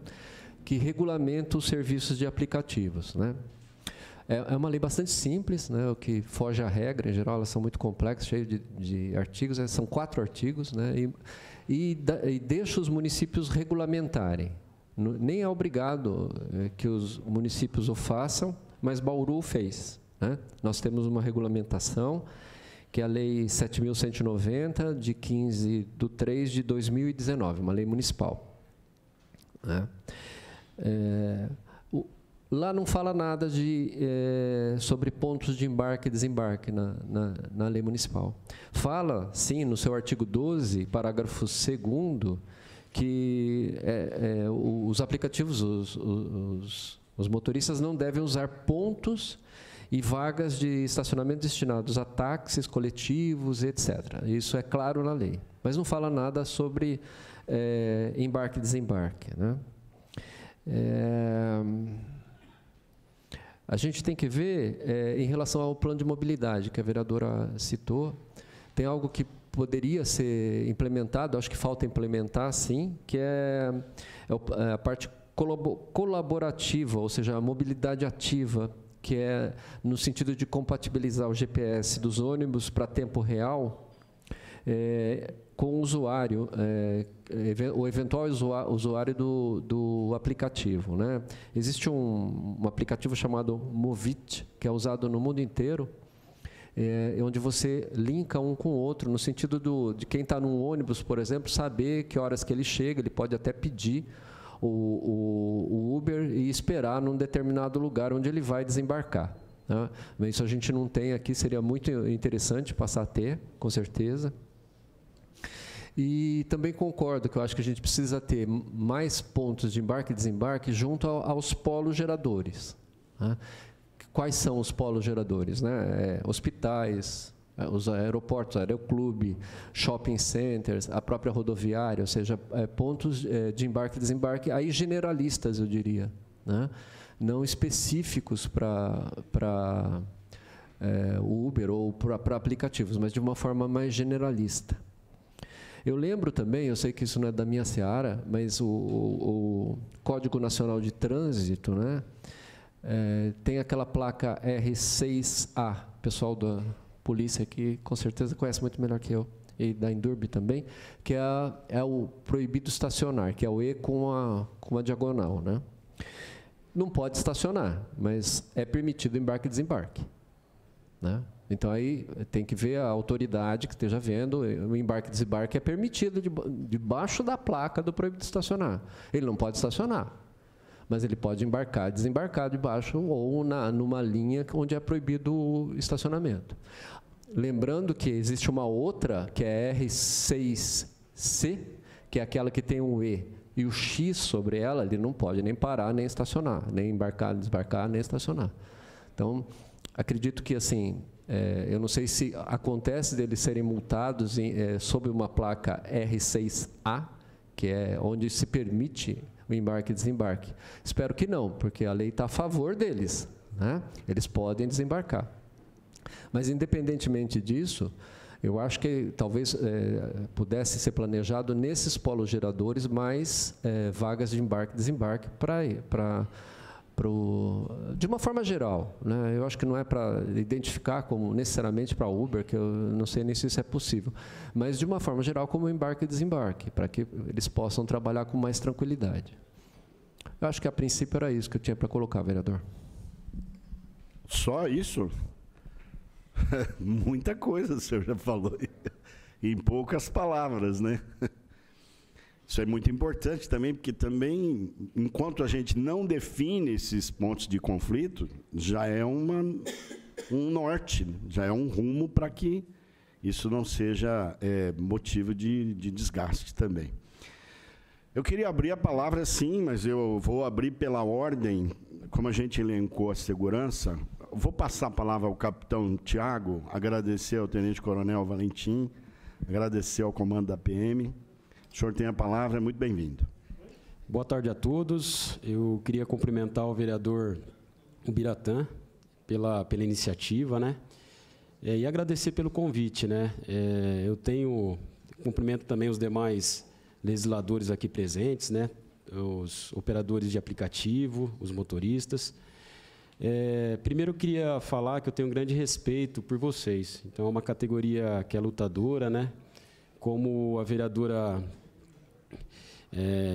Que regulamenta os serviços de aplicativos, né? É uma lei bastante simples, né? O que foge à regra, em geral, elas são muito complexas, cheias de artigos, são 4 artigos, né? E deixa os municípios regulamentarem. Nem é obrigado que os municípios o façam, mas Bauru fez, né? Nós temos uma regulamentação, que é a Lei 7.190, de 15/3 de 2019, uma lei municipal, né? Lá não fala nada sobre pontos de embarque e desembarque na lei municipal. Fala, sim, no seu artigo 12, parágrafo 2º, que os aplicativos, os motoristas não devem usar pontos e vagas de estacionamento destinados a táxis, coletivos, etc. Isso é claro na lei. Mas não fala nada sobre embarque e desembarque, né? A gente tem que ver, em relação ao plano de mobilidade, que a vereadora citou, tem algo que poderia ser implementado, acho que falta implementar, sim, que é a parte colaborativa, ou seja, a mobilidade ativa, que é no sentido de compatibilizar o GPS dos ônibus para tempo real, com o usuário, o eventual usuário do aplicativo, né? Existe um aplicativo chamado Movit, que é usado no mundo inteiro, onde você linka um com o outro, no sentido de quem está num ônibus, por exemplo, saber que horas que ele chega, ele pode até pedir o Uber e esperar num determinado lugar onde ele vai desembarcar. Né? Mas isso a gente não tem aqui, seria muito interessante passar a ter, com certeza. E também concordo que eu acho que a gente precisa ter mais pontos de embarque e desembarque junto aos polos geradores. Né? Quais são os polos geradores? Né? Hospitais, os aeroportos, aeroclube, shopping centers, a própria rodoviária, ou seja, pontos de embarque e desembarque, aí generalistas, eu diria, né? Não específicos para o Uber ou para aplicativos, mas de uma forma mais generalista. Eu lembro também, eu sei que isso não é da minha seara, mas o Código Nacional de Trânsito, né, tem aquela placa R6A, pessoal da polícia aqui com certeza conhece muito melhor que eu, e da Indurb também, que é o proibido estacionar, que é o E com a diagonal. Né? Não pode estacionar, mas é permitido embarque e desembarque. Né? Então, aí tem que ver a autoridade que esteja vendo, o embarque e desembarque é permitido debaixo da placa do proibido estacionar. Ele não pode estacionar, mas ele pode embarcar e desembarcar debaixo ou numa linha onde é proibido o estacionamento. Lembrando que existe uma outra, que é R6C, que é aquela que tem um E e o X sobre ela, ele não pode nem parar, nem estacionar, nem embarcar, desembarcar, nem estacionar. Então, acredito que, assim, eu não sei se acontece deles serem multados sob uma placa R6A, que é onde se permite o embarque e desembarque. Espero que não, porque a lei está a favor deles, né? Eles podem desembarcar. Mas, independentemente disso, eu acho que talvez pudesse ser planejado nesses polos geradores mais vagas de embarque e desembarque de uma forma geral. Né? Eu acho que não é para identificar como necessariamente para Uber, que eu não sei nem se isso é possível, mas de uma forma geral como embarque e desembarque, para que eles possam trabalhar com mais tranquilidade. Eu acho que a princípio era isso que eu tinha para colocar, vereador. Só isso? Muita coisa o senhor já falou, em poucas palavras, né? Isso é muito importante também, porque também, enquanto a gente não define esses pontos de conflito, já é um norte, já é um rumo para que isso não seja motivo de desgaste também. Eu queria abrir a palavra, sim, mas eu vou abrir pela ordem, como a gente elencou a segurança. Vou passar a palavra ao capitão Tiago, agradecer ao tenente-coronel Valentim, agradecer ao comando da PM. O senhor tem a palavra, é muito bem-vindo. Boa tarde a todos. Eu queria cumprimentar o vereador Ubiratã pela iniciativa, né? E agradecer pelo convite, né? Cumprimento também os demais legisladores aqui presentes, né? Os operadores de aplicativo, os motoristas. Primeiro eu queria falar que eu tenho um grande respeito por vocês. Então é uma categoria que é lutadora, né? Como a vereadora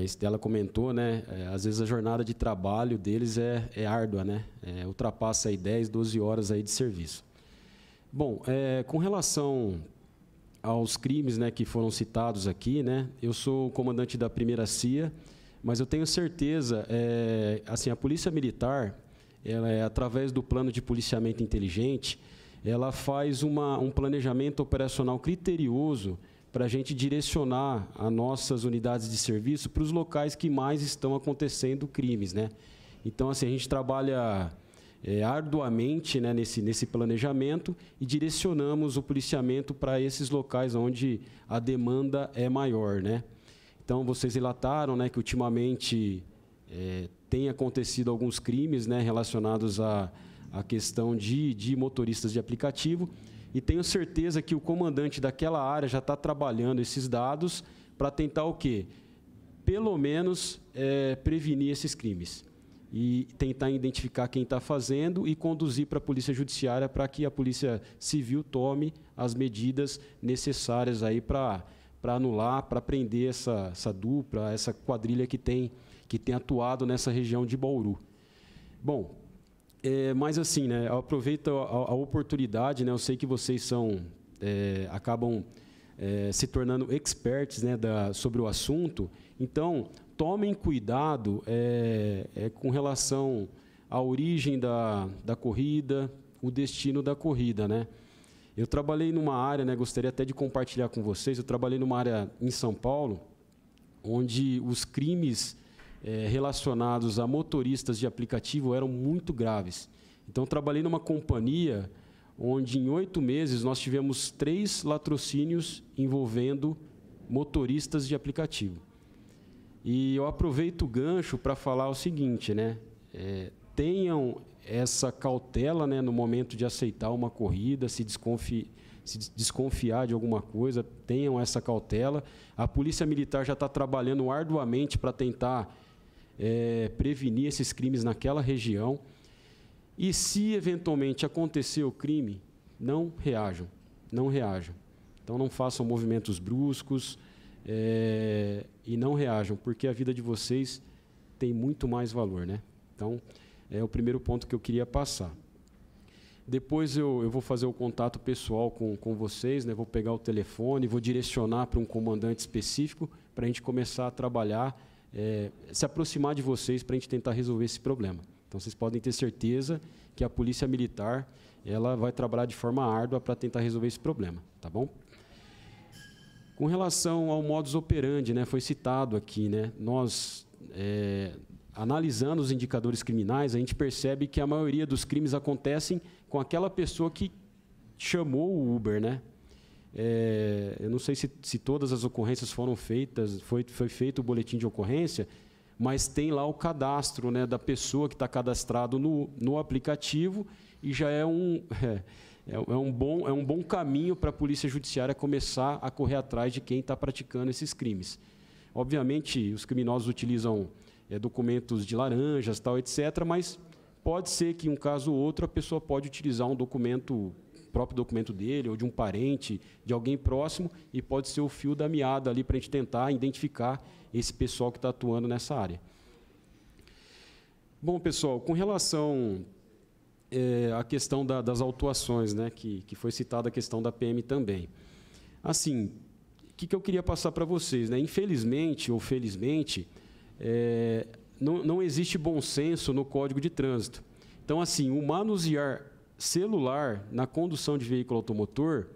Estela comentou, né? Às vezes a jornada de trabalho deles é árdua, né? Ultrapassa aí 10, 12 horas aí de serviço. Bom, com relação aos crimes, né, que foram citados aqui, né? Eu sou o comandante da primeira CIA, mas eu tenho certeza, assim, a Polícia Militar, ela através do plano de policiamento inteligente, ela faz um planejamento operacional criterioso para a gente direcionar as nossas unidades de serviço para os locais que mais estão acontecendo crimes, né? Então, assim, a gente trabalha arduamente, né, nesse planejamento e direcionamos o policiamento para esses locais onde a demanda é maior, né? Então, vocês relataram, né, que ultimamente tem acontecido alguns crimes, né, relacionados à questão de motoristas de aplicativo, e tenho certeza que o comandante daquela área já está trabalhando esses dados para tentar o quê? Pelo menos prevenir esses crimes e tentar identificar quem está fazendo e conduzir para a Polícia Judiciária para que a Polícia Civil tome as medidas necessárias aí para anular, para prender essa dupla, essa quadrilha que tem atuado nessa região de Bauru. Bom, Mas assim, né, eu aproveito a oportunidade, né, eu sei que vocês acabam se tornando experts, né, sobre o assunto, então tomem cuidado com relação à origem da corrida, o destino da corrida, né? Eu trabalhei numa área, né, gostaria até de compartilhar com vocês, eu trabalhei numa área em São Paulo, onde os crimes relacionados a motoristas de aplicativo eram muito graves. Então, eu trabalhei numa companhia onde, em 8 meses, nós tivemos 3 latrocínios envolvendo motoristas de aplicativo. E eu aproveito o gancho para falar o seguinte, né? Tenham essa cautela, né, no momento de aceitar uma corrida, se desconfiar de alguma coisa, tenham essa cautela. A Polícia Militar já está trabalhando arduamente para tentar prevenir esses crimes naquela região. E se eventualmente acontecer o crime, não reajam, não reajam. Então não façam movimentos bruscos e não reajam, porque a vida de vocês tem muito mais valor, né? Então, é o primeiro ponto que eu queria passar. Depois eu vou fazer o contato pessoal com vocês, né? Vou pegar o telefone, vou direcionar para um comandante específico para a gente começar a trabalhar, se aproximar de vocês para a gente tentar resolver esse problema. Então, vocês podem ter certeza que a Polícia Militar ela vai trabalhar de forma árdua para tentar resolver esse problema, tá bom? Com relação ao modus operandi, né? Foi citado aqui, né? Nós analisando os indicadores criminais, a gente percebe que a maioria dos crimes acontecem com aquela pessoa que chamou o Uber, né? Eu não sei se todas as ocorrências foram feitas, foi feito o boletim de ocorrência, mas tem lá o cadastro, né, da pessoa que está cadastrado no aplicativo e já é um bom caminho para a Polícia Judiciária começar a correr atrás de quem está praticando esses crimes. Obviamente, os criminosos utilizam documentos de laranjas, tal, etc., mas pode ser que, em um caso ou outro, a pessoa pode utilizar um documento, próprio documento dele, ou de um parente, de alguém próximo, e pode ser o fio da meada ali para a gente tentar identificar esse pessoal que está atuando nessa área. Bom, pessoal, com relação à questão das autuações, né, que foi citada a questão da PM também. Assim, o que eu queria passar para vocês, né? Infelizmente ou felizmente, não existe bom senso no Código de Trânsito. Então, assim, o manusear celular na condução de veículo automotor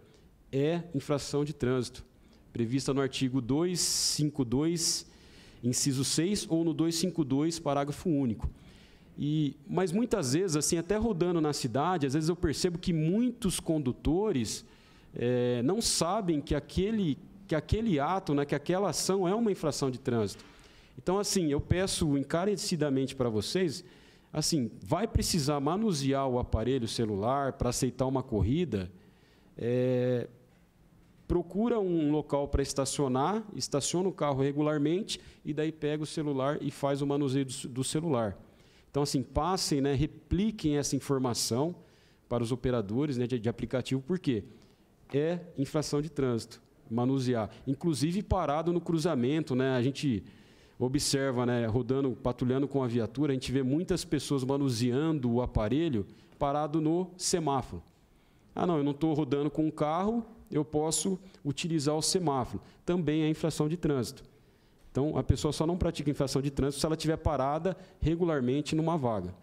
é infração de trânsito, prevista no artigo 252, inciso 6, ou no 252, parágrafo único. Mas muitas vezes, assim, até rodando na cidade, às vezes eu percebo que muitos condutores não sabem que aquele ato, né, que aquela ação é uma infração de trânsito. Então, assim, eu peço encarecidamente para vocês, assim, vai precisar manusear o aparelho celular para aceitar uma corrida, procura um local para estacionar, estaciona o carro regularmente e daí pega o celular e faz o manuseio do celular. Então, assim, passem, né, repliquem essa informação para os operadores, né, de aplicativo, porque é infração de trânsito, manusear. Inclusive, parado no cruzamento, né, a gente observa, né, patrulhando com a viatura, a gente vê muitas pessoas manuseando o aparelho parado no semáforo. Ah, não, eu não estou rodando com um carro, eu posso utilizar o semáforo. Também é infração de trânsito. Então, a pessoa só não pratica infração de trânsito se ela estiver parada regularmente numa vaga.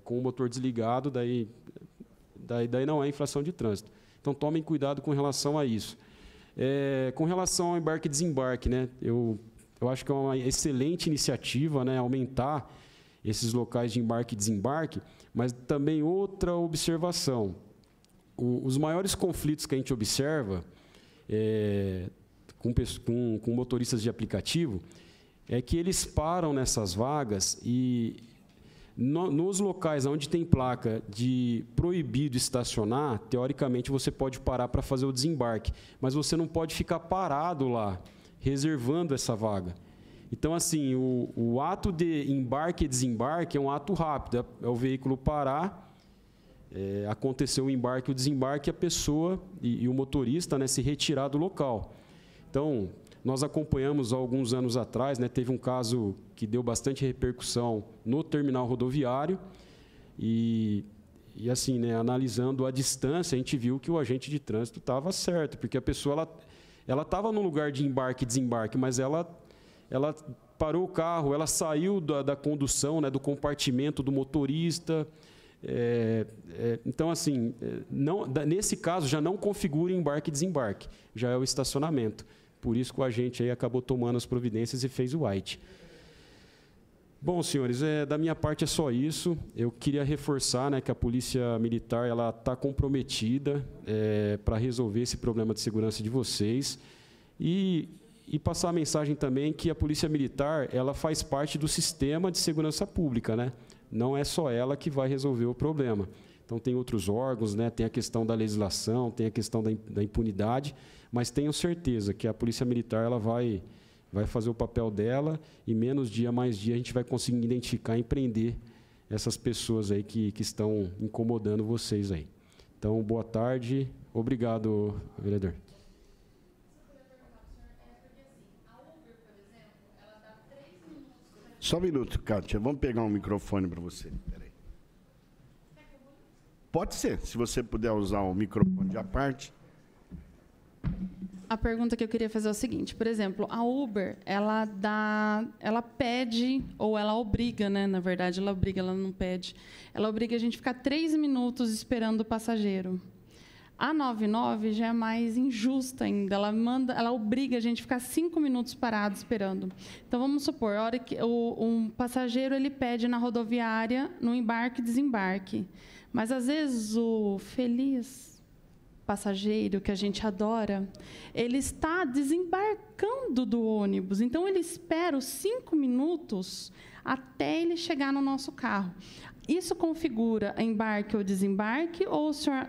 Com o motor desligado, daí não é infração de trânsito. Então, tomem cuidado com relação a isso. Com relação ao embarque e desembarque, né, eu acho que é uma excelente iniciativa, né, aumentar esses locais de embarque e desembarque, mas também outra observação. Os maiores conflitos que a gente observa com motoristas de aplicativo é que eles param nessas vagas e nos locais onde tem placa de proibido estacionar, teoricamente você pode parar para fazer o desembarque, mas você não pode ficar parado lá, reservando essa vaga. Então, assim, o ato de embarque e desembarque é um ato rápido, é o veículo parar, aconteceu o embarque e o desembarque, a pessoa e o motorista, né, se retirar do local. Então, nós acompanhamos há alguns anos atrás, né, teve um caso que deu bastante repercussão no terminal rodoviário, E assim, né, analisando a distância, a gente viu que o agente de trânsito estava certo, porque a pessoa ela estava no lugar de embarque e desembarque, mas ela parou o carro, ela saiu da condução, né, do compartimento do motorista. Então, assim, nesse caso já não configura embarque e desembarque, já é o estacionamento. Por isso que o agente aí acabou tomando as providências e fez o white. Bom, senhores, da minha parte é só isso. Eu queria reforçar, né, que a Polícia Militar está comprometida para resolver esse problema de segurança de vocês e passar a mensagem também que a Polícia Militar ela faz parte do sistema de segurança pública, né? Não é só ela que vai resolver o problema. Então, tem outros órgãos, né? Tem a questão da legislação, tem a questão da impunidade, mas tenho certeza que a Polícia Militar ela vai fazer o papel dela e menos dia, mais dia, a gente vai conseguir identificar e prender essas pessoas aí que estão incomodando vocês aí. Então, boa tarde. Obrigado, vereador. Só um minuto, Kátia. Vamos pegar um microfone para você. Peraí. Pode ser, se você puder usar o microfone de à parte. A pergunta que eu queria fazer é o seguinte, por exemplo, a Uber, ela pede, ou ela obriga, né? Na verdade, ela obriga, ela não pede. Ela obriga a gente a ficar 3 minutos esperando o passageiro. A 99 já é mais injusta ainda. Ela obriga a gente a ficar 5 minutos parado esperando. Então, vamos supor, a hora que um passageiro ele pede na rodoviária, no embarque e desembarque. Mas, às vezes, o feliz passageiro, que a gente adora, ele está desembarcando do ônibus. Então, ele espera os 5 minutos até ele chegar no nosso carro. Isso configura embarque ou desembarque, ou, senhor,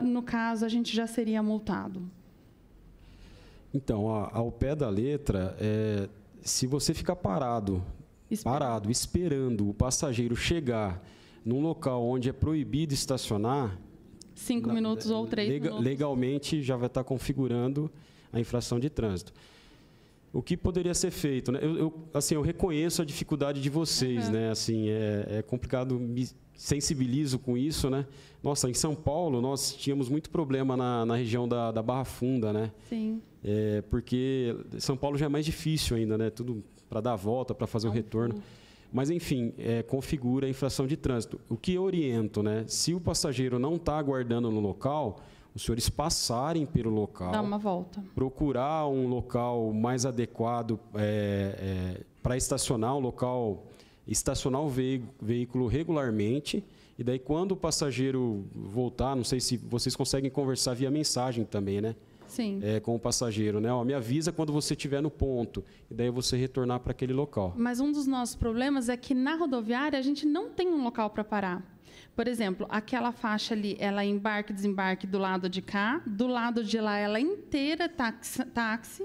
no caso, a gente já seria multado? Então, ao pé da letra, se você ficar parado, esperando o passageiro chegar num local onde é proibido estacionar, 5 minutos ou 3 minutos. Legalmente já vai estar configurando a infração de trânsito. O que poderia ser feito, né? Eu reconheço a dificuldade de vocês, né? Assim, é complicado, me sensibilizo com isso, né? Nossa, em São Paulo nós tínhamos muito problema na região da Barra Funda, né? Sim. Porque São Paulo já é mais difícil ainda, né? Tudo para dar a volta, para fazer o retorno. Mas, enfim, configura a infração de trânsito. O que eu oriento, né? Se o passageiro não está aguardando no local, os senhores passarem pelo local. Dar uma volta. Procurar um local mais adequado para estacionar, estacionar o veículo regularmente. E daí, quando o passageiro voltar, não sei se vocês conseguem conversar via mensagem também, né? Sim. Com o passageiro, né? Me avisa quando você estiver no ponto, e daí você retornar para aquele local. Mas um dos nossos problemas é que na rodoviária a gente não tem um local para parar. Por exemplo, aquela faixa ali, ela é embarque e desembarque do lado de cá, do lado de lá ela é inteira táxi.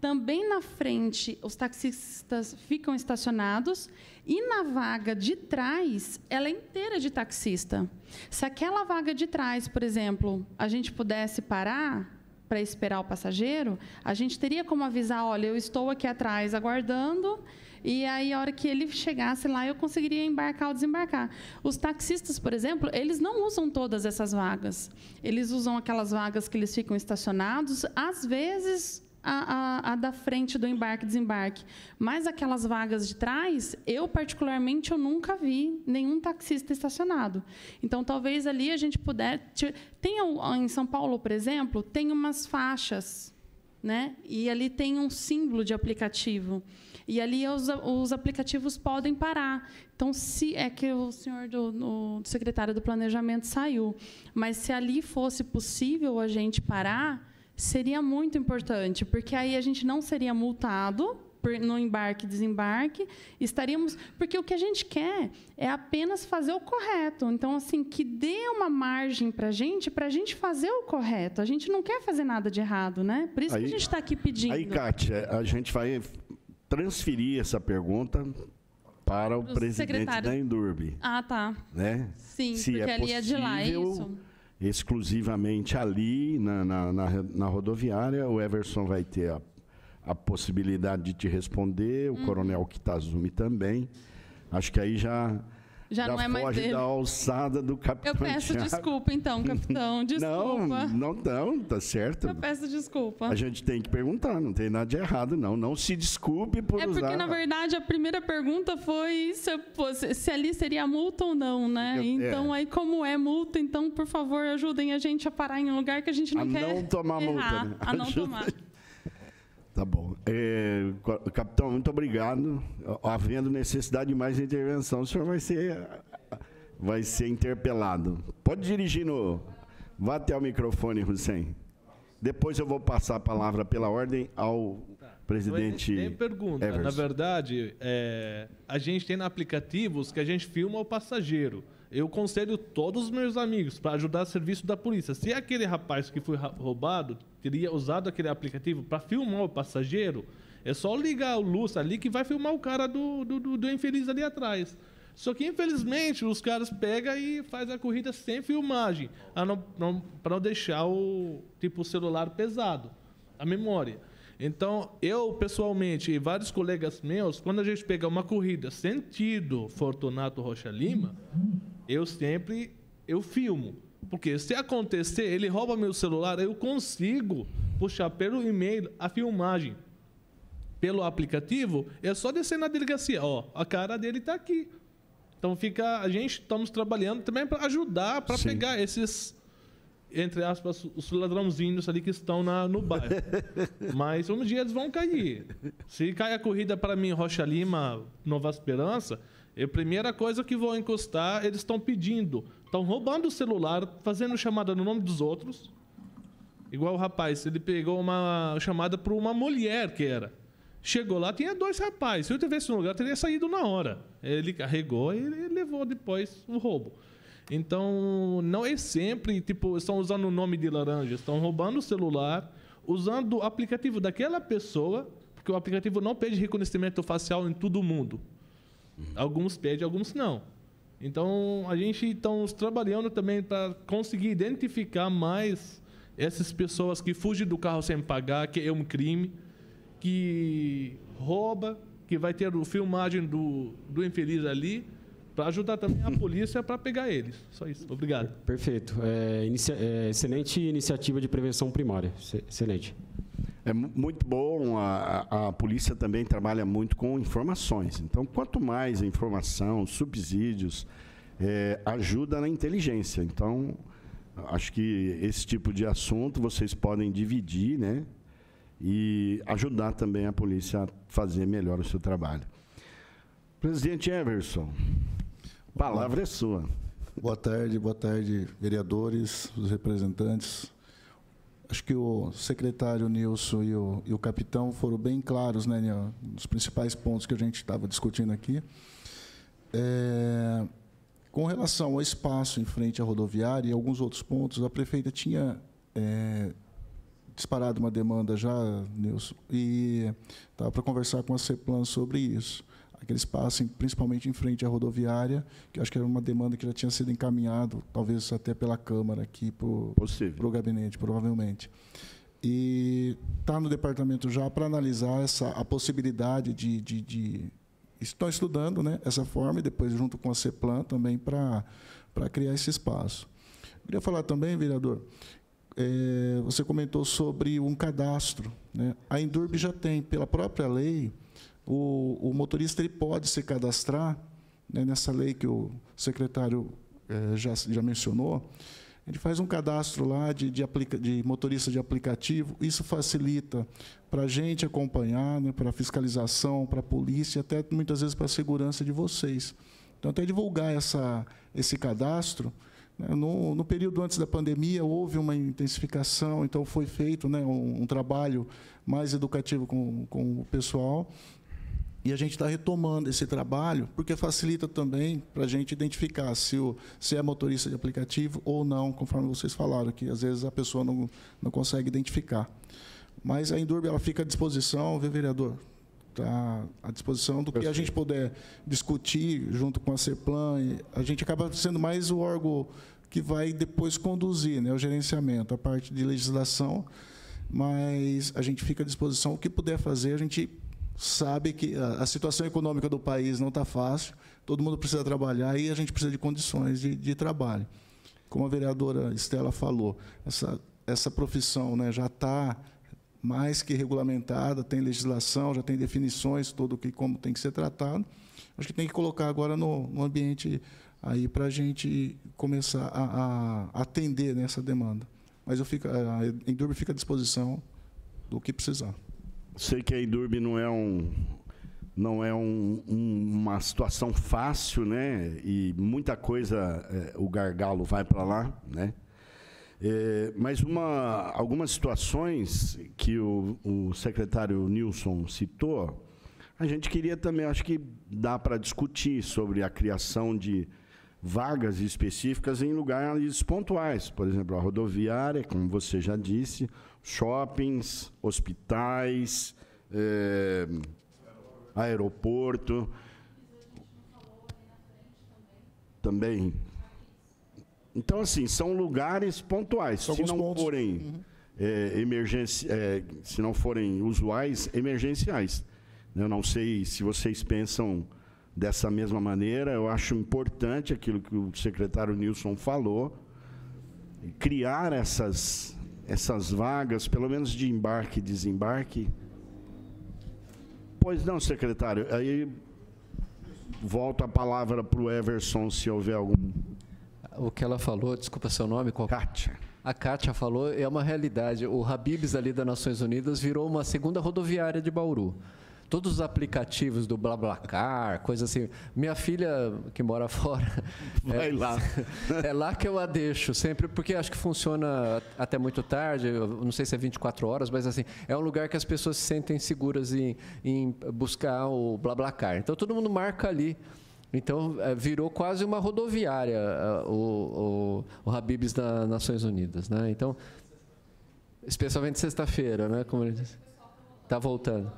Também na frente os taxistas ficam estacionados e na vaga de trás ela é inteira de taxista. Se aquela vaga de trás, por exemplo, a gente pudesse parar para esperar o passageiro, a gente teria como avisar, olha, eu estou aqui atrás aguardando, e aí a hora que ele chegasse lá, eu conseguiria embarcar ou desembarcar. Os taxistas, por exemplo, eles não usam todas essas vagas. Eles usam aquelas vagas que eles ficam estacionados, às vezes a da frente do embarque e desembarque. Mas aquelas vagas de trás, eu particularmente, eu nunca vi nenhum taxista estacionado. Então, talvez ali a gente em São Paulo, por exemplo, tem umas faixas, né? E ali tem um símbolo de aplicativo. E ali os aplicativos podem parar. Então, se é que o senhor do secretário do Planejamento saiu, mas se ali fosse possível a gente parar, seria muito importante, porque aí a gente não seria multado no embarque e desembarque, porque o que a gente quer é apenas fazer o correto. Então, assim, que dê uma margem para a gente fazer o correto. A gente não quer fazer nada de errado, né? Por isso que a gente está aqui pedindo. Aí, Kátia, a gente vai transferir essa pergunta para o presidente da Endurbe. Ah, tá. Né? Sim, se porque ali é de lá, é isso? Exclusivamente ali, na rodoviária, o Everson vai ter a possibilidade de te responder, o Coronel Kitazumi também. Acho que aí já Já não é mais foge dele. da alçada do capitão Eu peço Thiago. desculpa, então, capitão. Desculpa. Não, tá certo. Eu peço desculpa. A gente tem que perguntar, não tem nada de errado, não. Não se desculpe por usar... É porque, na verdade, a primeira pergunta foi se ali seria multa ou não, né? Então, aí como é multa, então, por favor, ajudem a gente a parar em um lugar que a gente não quer A não tomar errar, multa, né? a não tomar. Tá bom. Capitão, muito obrigado. Havendo necessidade de mais intervenção, o senhor vai ser interpelado. Pode dirigir Vá até o microfone, Hussein. Depois eu vou passar a palavra pela ordem ao presidente Tem pergunta. Everson. Na verdade, a gente tem aplicativos que a gente filma o passageiro. Eu aconselho todos os meus amigos para ajudar o serviço da polícia. Se aquele rapaz que foi roubado teria usado aquele aplicativo para filmar o passageiro, é só ligar o luz ali que vai filmar o cara do infeliz ali atrás. Só que, infelizmente, os caras pegam e fazem a corrida sem filmagem, para não deixar o celular pesado, a memória. Então, eu, pessoalmente, e vários colegas meus, quando a gente pega uma corrida sentido Fortunato Rocha Lima, eu filmo. Porque se acontecer, ele rouba meu celular, eu consigo puxar pelo e-mail a filmagem. Pelo aplicativo, é só descer na delegacia. Ó, a cara dele está aqui. Então, estamos trabalhando também para ajudar, para pegar esses, entre aspas, os ladrãozinhos ali que estão no bairro. Mas um dia eles vão cair. Se cai a corrida para mim, Rocha Lima, Nova Esperança, a primeira coisa que vou encostar, eles estão pedindo. Estão roubando o celular, fazendo chamada no nome dos outros. Igual o rapaz, ele pegou uma chamada para uma mulher que era. Chegou lá, tinha 2 rapazes. Se eu tivesse no lugar, teria saído na hora. Ele carregou e ele levou depois o roubo. Então, não é sempre, estão usando o nome de laranja. Estão roubando o celular, usando o aplicativo daquela pessoa, porque o aplicativo não pede reconhecimento facial em todo mundo. Alguns pedem, alguns não. Então, a gente está trabalhando também para conseguir identificar mais essas pessoas que fugem do carro sem pagar, que é um crime, que rouba, que vai ter a filmagem do infeliz ali, para ajudar também a polícia para pegar eles. Só isso. Obrigado. Perfeito. Excelente iniciativa de prevenção primária. Excelente. É muito bom. A polícia também trabalha muito com informações. Então, quanto mais informação, subsídios, ajuda na inteligência. Então, acho que esse tipo de assunto vocês podem dividir, né? E ajudar também a polícia a fazer melhor o seu trabalho. Presidente Everson, a palavra é sua. Boa tarde, vereadores, os representantes. Acho que o secretário Nilson e o capitão foram bem claros, né, nos principais pontos que a gente estava discutindo aqui. Com relação ao espaço em frente à rodoviária e alguns outros pontos, a prefeita tinha disparado uma demanda já, Nilson, e estava para conversar com a CEPLAN sobre isso. Aquele espaço, principalmente em frente à rodoviária, que eu acho que era uma demanda que já tinha sido encaminhado, talvez até pela Câmara aqui para o gabinete, provavelmente. E está no departamento já para analisar a possibilidade de estão estudando, né, essa forma, e depois junto com a CEPLAN também para criar esse espaço. Queria falar também, vereador, você comentou sobre um cadastro, né? A Indurb já tem, pela própria lei, o motorista ele pode se cadastrar, né, nessa lei que o secretário já mencionou. Ele faz um cadastro lá de motorista de aplicativo. Isso facilita para a gente acompanhar, né, para a fiscalização, para a polícia, até muitas vezes para a segurança de vocês. Então, até divulgar esse cadastro. No período antes da pandemia, houve uma intensificação, então foi feito, né, um trabalho mais educativo com o pessoal. E a gente está retomando esse trabalho, porque facilita também para a gente identificar se é motorista de aplicativo ou não, conforme vocês falaram, que às vezes a pessoa não consegue identificar. Mas a Indurb ela fica à disposição, viu, vereador? Está à disposição do que a gente puder discutir junto com a CEPLAN. A gente acaba sendo mais o órgão que vai depois conduzir, né, o gerenciamento, a parte de legislação, mas a gente fica à disposição. O que puder fazer, a gente sabe que a situação econômica do país não está fácil, todo mundo precisa trabalhar e a gente precisa de condições de trabalho. Como a vereadora Estela falou, essa profissão, né, já está mais que regulamentada, tem legislação, já tem definições, como tem que ser tratado. Acho que tem que colocar agora no ambiente aí para a gente começar a atender nessa demanda. Mas a Indurb fica à disposição do que precisar. Sei que a Indurb não é uma situação fácil, né? E muita coisa, o gargalo vai para lá, né? Mas algumas situações que o secretário Nilson citou, a gente queria também, acho que dá para discutir sobre a criação de vagas específicas em lugares pontuais, por exemplo, a rodoviária, como você já disse, shoppings, hospitais, aeroporto, também. Então, assim, são lugares pontuais. Se não forem se não forem usuais, emergenciais. Eu não sei se vocês pensam dessa mesma maneira. Eu acho importante aquilo que o secretário Nilson falou, criar essas vagas, pelo menos de embarque e desembarque. Pois não, secretário. Aí volto a palavra para o Everson, se houver algum... O que ela falou, desculpa seu nome, qual? Kátia. A Kátia falou, é uma realidade. O Habib's ali das Nações Unidas virou uma segunda rodoviária de Bauru. Todos os aplicativos do BlaBlaCar, coisa assim. Minha filha, que mora fora... Vai lá. É lá que eu a deixo, sempre, porque acho que funciona até muito tarde, não sei se é 24 horas, mas assim, é um lugar que as pessoas se sentem seguras em buscar o BlaBlaCar. Então, todo mundo marca ali. Então, virou quase uma rodoviária o Habib's das Nações Unidas, né? Então, especialmente sexta-feira, né? Como ele disse. Está voltando.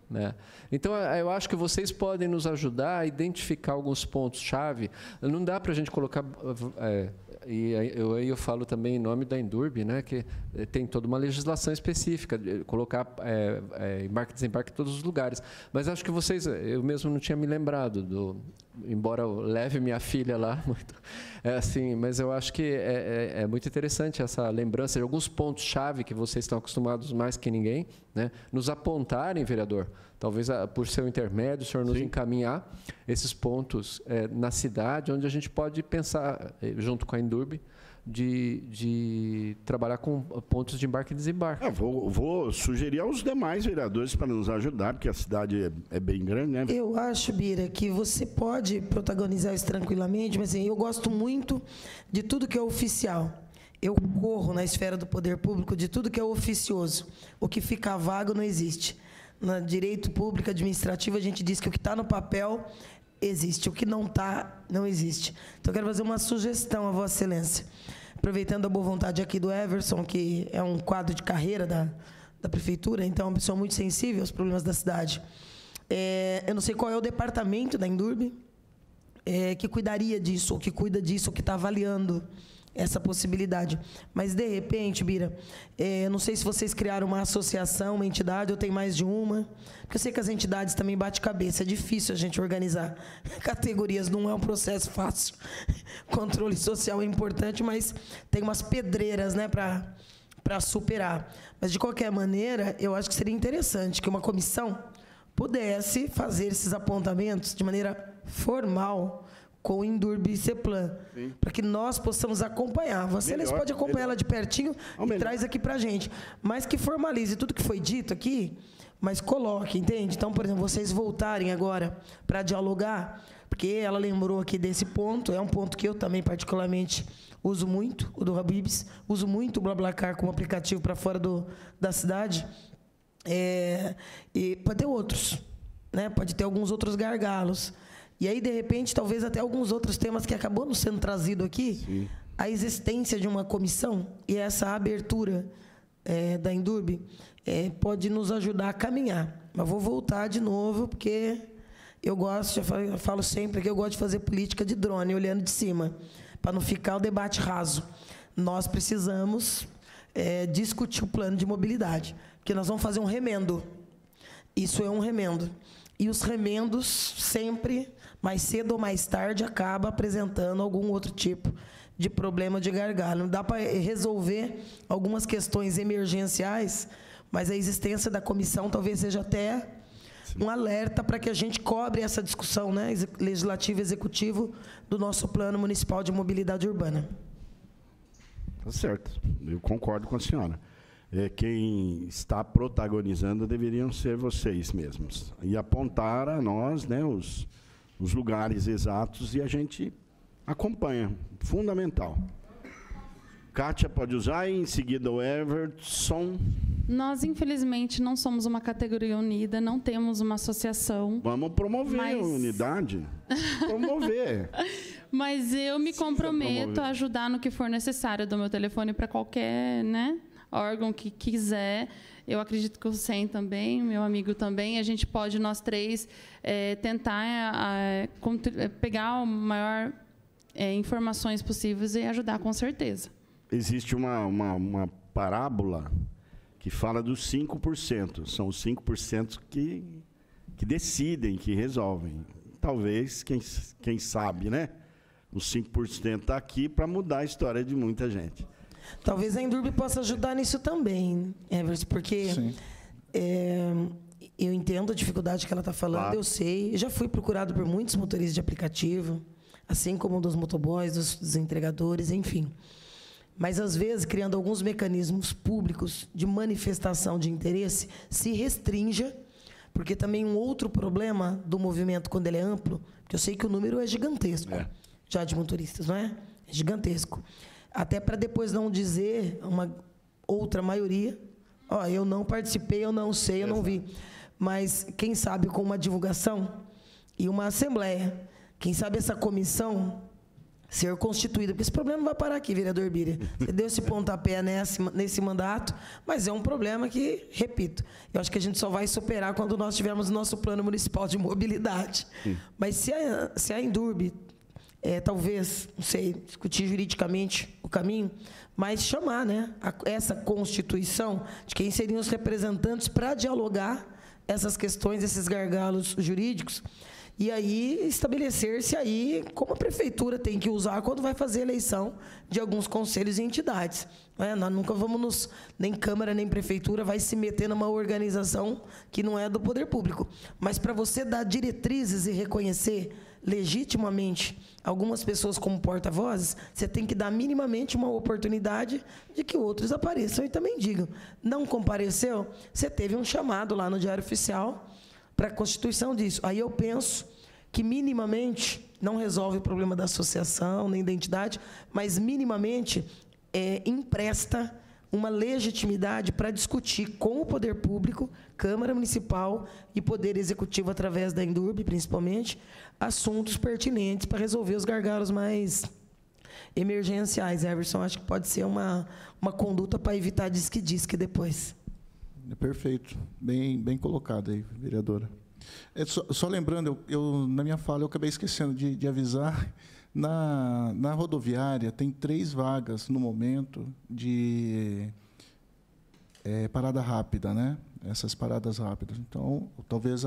Né? Então, eu acho que vocês podem nos ajudar a identificar alguns pontos-chave. Não dá para a gente colocar... E eu falo também em nome da Indurb, né, que tem toda uma legislação específica, colocar embarque e desembarque em todos os lugares. Mas acho que vocês... Eu mesmo não tinha me lembrado, embora eu leve minha filha lá, mas eu acho que é muito interessante essa lembrança de alguns pontos-chave que vocês estão acostumados mais que ninguém, né, nos apontarem, vereador. Talvez, por seu intermédio, o senhor nos encaminhar esses pontos na cidade, onde a gente pode pensar, junto com a Indurb, de trabalhar com pontos de embarque e desembarque. Vou sugerir aos demais vereadores para nos ajudar, porque a cidade é bem grande, né? Eu acho, Bira, que você pode protagonizar isso tranquilamente, mas assim, eu gosto muito de tudo que é oficial. Eu corro na esfera do poder público de tudo que é oficioso. O que fica vago não existe. No direito público administrativo, a gente diz que o que está no papel existe, o que não está, não existe. Então, eu quero fazer uma sugestão a Vossa Excelência. Aproveitando a boa vontade aqui do Everson, que é um quadro de carreira da Prefeitura, então é uma pessoa muito sensível aos problemas da cidade. Eu não sei qual é o departamento da Indurb que cuidaria disso, ou que cuida disso, ou que está avaliando essa possibilidade. Mas, de repente, Bira, não sei se vocês criaram uma associação, uma entidade, ou tem mais de uma, porque eu sei que as entidades também batem cabeça, é difícil a gente organizar categorias, não é um processo fácil. Controle social é importante, mas tem umas pedreiras, né, para superar. Mas, de qualquer maneira, eu acho que seria interessante que uma comissão pudesse fazer esses apontamentos de maneira formal, com o Indurb e CEPLAN, para que nós possamos acompanhar. Você pode acompanhar ela de pertinho e traz aqui para a gente. Mas que formalize tudo que foi dito aqui, mas coloque, entende? Então, por exemplo, vocês voltarem agora para dialogar, porque ela lembrou aqui desse ponto, é um ponto que eu também particularmente uso muito, o do Habib's, uso muito o BlaBlaCar como aplicativo para fora da cidade, e pode ter outros, né? Pode ter alguns outros gargalos. E aí, de repente, talvez até alguns outros temas que acabou não sendo trazido aqui, sim, a existência de uma comissão e essa abertura da Indurb pode nos ajudar a caminhar. Mas vou voltar de novo, porque eu falo sempre que eu gosto de fazer política de drone, olhando de cima, para não ficar o debate raso. Nós precisamos discutir o plano de mobilidade, porque nós vamos fazer um remendo. Isso é um remendo. E os remendos sempre, mais cedo ou mais tarde, acaba apresentando algum outro tipo de problema de gargalo. Não dá para resolver algumas questões emergenciais, mas a existência da comissão talvez seja até um alerta para que a gente cobre essa discussão, né, legislativo e executivo do nosso Plano Municipal de Mobilidade Urbana. Tá certo, eu concordo com a senhora. Quem está protagonizando deveriam ser vocês mesmos. E apontar a nós, né, os lugares exatos e a gente acompanha. Fundamental. Kátia pode usar e em seguida o Everton. Nós, infelizmente, não somos uma categoria unida, não temos uma associação. Vamos promover a unidade. Promover. Mas eu me comprometo a ajudar no que for necessário. Do meu telefone para qualquer, né, órgão que quiser. Eu acredito que o SEM também, meu amigo também. A gente pode, nós três, tentar pegar o maior informações possíveis e ajudar com certeza. Existe uma parábola que fala dos 5%. São os 5% que decidem, que resolvem. Talvez, quem sabe, né? Os 5% está aqui para mudar a história de muita gente. Talvez a Endurbe possa ajudar nisso também, Everson, porque eu entendo a dificuldade que ela está falando, claro. Eu sei. Eu já fui procurado por muitos motoristas de aplicativo, assim como dos motoboys, dos entregadores, enfim. Mas, às vezes, criando alguns mecanismos públicos de manifestação de interesse, se restrinja, porque também um outro problema do movimento, quando ele é amplo, porque eu sei que o número é gigantesco, já de motoristas, não é? É gigantesco. Até para depois não dizer uma outra maioria, eu não participei, eu não sei, eu não vi. Mas, quem sabe, com uma divulgação e uma assembleia, quem sabe essa comissão ser constituída, porque esse problema não vai parar aqui, vereador Bira. Você deu esse pontapé nesse mandato, mas é um problema que, repito, eu acho que a gente só vai superar quando nós tivermos o nosso plano municipal de mobilidade. Mas se a Endurbe, talvez, não sei, discutir juridicamente o caminho, mas chamar, né, essa constituição de quem seriam os representantes para dialogar essas questões, esses gargalos jurídicos, e aí estabelecer-se aí como a prefeitura tem que usar quando vai fazer eleição de alguns conselhos e entidades. Nós nunca vamos, nem Câmara, nem Prefeitura, vai se meter numa organização que não é do poder público. Mas para você dar diretrizes e reconhecer legitimamente algumas pessoas como porta-vozes, você tem que dar minimamente uma oportunidade de que outros apareçam e também digam. Não compareceu? Você teve um chamado lá no Diário Oficial para a constituição disso. Aí eu penso que minimamente não resolve o problema da associação, nem da entidade, mas minimamente empresta uma legitimidade para discutir com o poder público, Câmara Municipal e Poder Executivo, através da Endurbe, principalmente, assuntos pertinentes para resolver os gargalos mais emergenciais. Everson, acho que pode ser uma conduta para evitar disque depois. Perfeito. Bem colocado aí, vereadora. Só lembrando, na minha fala eu acabei esquecendo de avisar, na rodoviária tem 3 vagas no momento de parada rápida, né? Essas paradas rápidas. Então, talvez,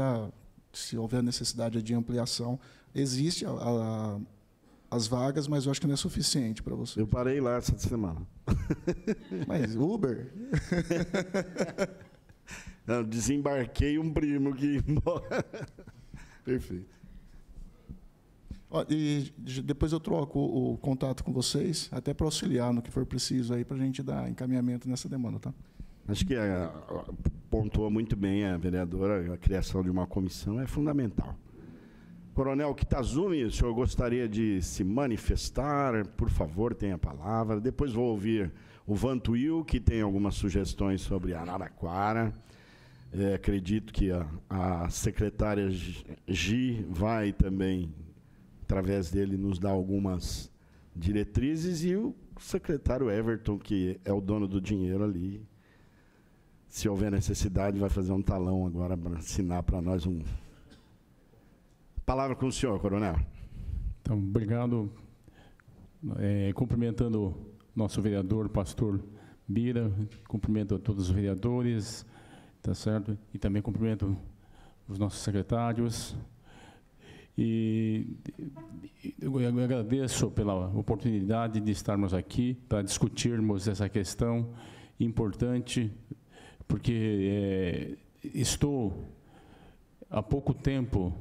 se houver necessidade de ampliação, existe as vagas, mas eu acho que não é suficiente para você. Eu parei lá essa semana. Mas Uber? Não, desembarquei um primo que ia embora. Perfeito. E depois eu troco o contato com vocês, até para auxiliar no que for preciso aí, para a gente dar encaminhamento nessa demanda, tá? Acho que pontuou muito bem a vereadora, a criação de uma comissão é fundamental. Coronel Kitazumi, o senhor gostaria de se manifestar? Por favor, tenha a palavra. Depois vou ouvir o Vantuil, que tem algumas sugestões sobre Araraquara. Acredito que a secretária Gi vai também, através dele, nos dar algumas diretrizes, e o secretário Everton, que é o dono do dinheiro ali, se houver necessidade, vai fazer um talão agora para assinar para nós um... Palavra com o senhor, coronel. Então, obrigado. Cumprimentando nosso vereador, pastor Bira, cumprimento a todos os vereadores, tá certo? E também cumprimento os nossos secretários. E eu agradeço pela oportunidade de estarmos aqui para discutirmos essa questão importante, porque estou há pouco tempo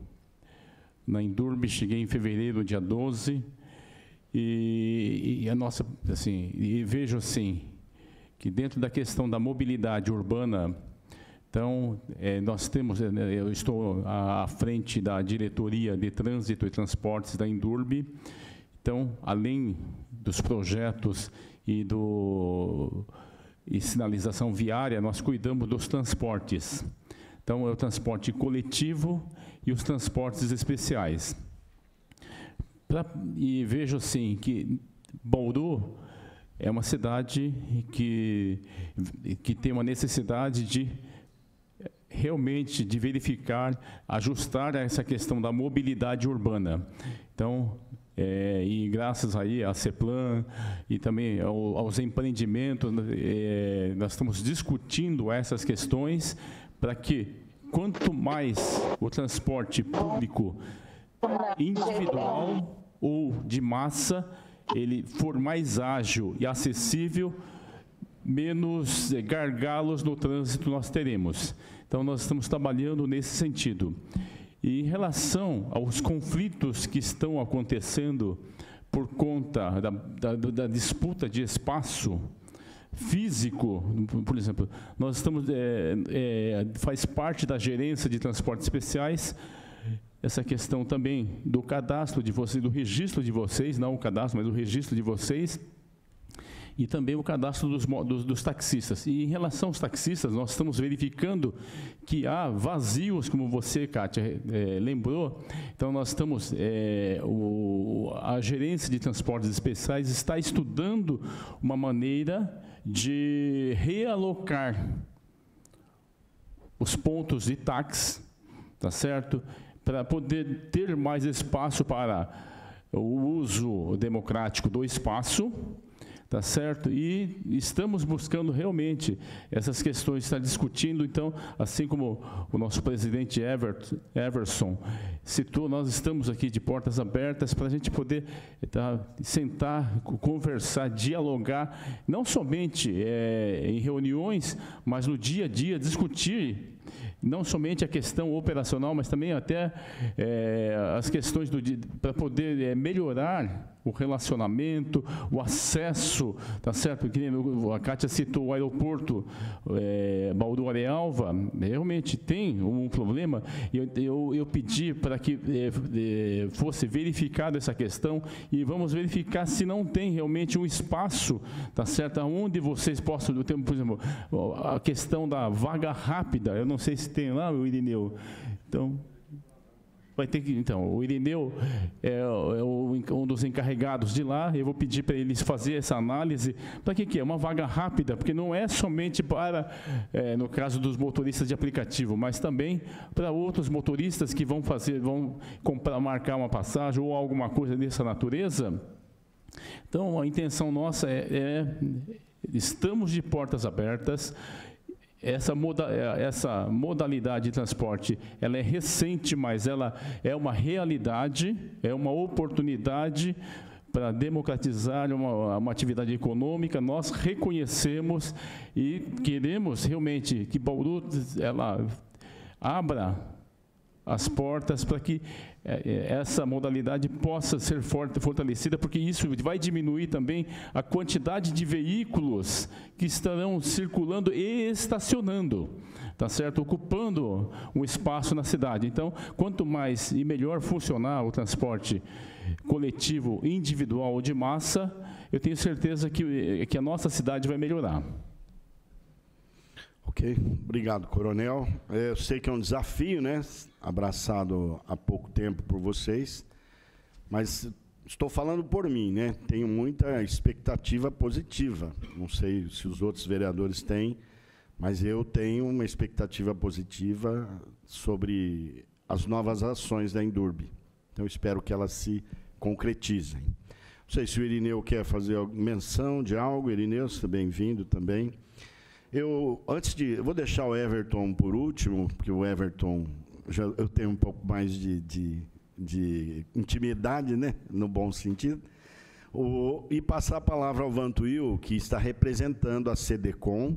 na Indurb, cheguei em fevereiro, dia 12, e a nossa, assim, e vejo assim, que dentro da questão da mobilidade urbana, então, nós temos, eu estou à frente da diretoria de trânsito e transportes da Indurb. Então, além dos projetos e sinalização viária, nós cuidamos dos transportes. Então, é o transporte coletivo e os transportes especiais. E vejo assim que Bauru é uma cidade que tem uma necessidade de realmente de verificar, ajustar essa questão da mobilidade urbana. Então, e graças aí à CEPLAN e também aos empreendimentos, nós estamos discutindo essas questões para que, quanto mais o transporte público individual ou de massa, ele for mais ágil e acessível, menos gargalos no trânsito nós teremos. Então, nós estamos trabalhando nesse sentido. E em relação aos conflitos que estão acontecendo por conta da disputa de espaço físico, por exemplo, nós estamos, faz parte da gerência de transportes especiais, essa questão também do cadastro de vocês, do registro de vocês, não o cadastro, mas o registro de vocês, e também o cadastro dos taxistas. E em relação aos taxistas, nós estamos verificando que há vazios, como você, Kátia, lembrou. Então, nós estamos, a gerência de transportes especiais está estudando uma maneira de realocar os pontos de táxi, tá certo? Para poder ter mais espaço para o uso democrático do espaço, tá certo? E estamos buscando realmente essas questões, está discutindo, então, assim como o nosso presidente Everson citou, nós estamos aqui de portas abertas para a gente poder sentar, conversar, dialogar, não somente em reuniões, mas no dia a dia, discutir não somente a questão operacional, mas também até as questões para poder melhorar o relacionamento, o acesso, tá certo? A Kátia citou o aeroporto Bauru Arealva, realmente tem um problema, e eu pedi para que fosse verificada essa questão, e vamos verificar se não tem realmente um espaço, tá certo? Onde vocês possam, por exemplo, a questão da vaga rápida, eu não sei se tem lá, o Irineu, então vai ter que, então, o Irineu é um dos encarregados de lá, eu vou pedir para eles fazer essa análise. Para que é? Uma vaga rápida, porque não é somente para, no caso dos motoristas de aplicativo, mas também para outros motoristas que vão comprar, marcar uma passagem ou alguma coisa dessa natureza. Então, a intenção nossa estamos de portas abertas. Essa modalidade de transporte, ela é recente, mas ela é uma realidade, é uma oportunidade para democratizar uma atividade econômica. Nós reconhecemos e queremos realmente que Bauru ela abra as portas para que essa modalidade possa ser fortalecida, porque isso vai diminuir também a quantidade de veículos que estarão circulando e estacionando, tá certo? Ocupando um espaço na cidade. Então, quanto mais e melhor funcionar o transporte coletivo, individual ou de massa, eu tenho certeza que a nossa cidade vai melhorar. Ok, obrigado, coronel. Eu sei que é um desafio, né? Abraçado há pouco tempo por vocês, mas estou falando por mim, né? Tenho muita expectativa positiva. Não sei se os outros vereadores têm, mas eu tenho uma expectativa positiva sobre as novas ações da Indurb. Então, espero que elas se concretizem. Não sei se o Irineu quer fazer menção de algo. Irineu, seja bem-vindo também. Eu vou deixar o Everton por último, porque o Everton eu tenho um pouco mais de intimidade, né? No bom sentido. E passar a palavra ao Vantuil, que está representando a CDCOM.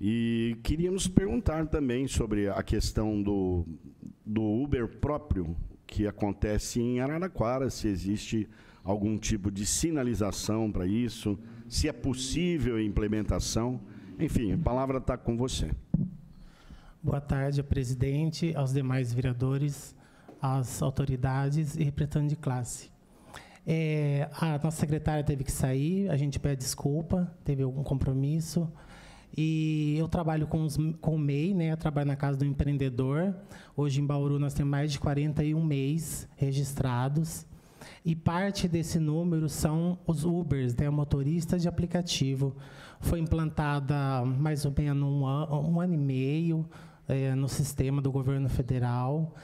E queríamos perguntar também sobre a questão do Uber próprio, que acontece em Araraquara, se existe algum tipo de sinalização para isso, se é possível a implementação. Enfim, a palavra está com você. Boa tarde, presidente, aos demais vereadores, às autoridades e representantes de classe. A nossa secretária teve que sair, a gente pede desculpa, teve algum compromisso. E eu trabalho com o MEI, né? Eu trabalho na Casa do Empreendedor. Hoje, em Bauru, nós temos mais de 41 MEIs registrados. E parte desse número são os Ubers, né? Motoristas de aplicativo. Foi implantada mais ou menos um ano e meio no sistema do governo federal.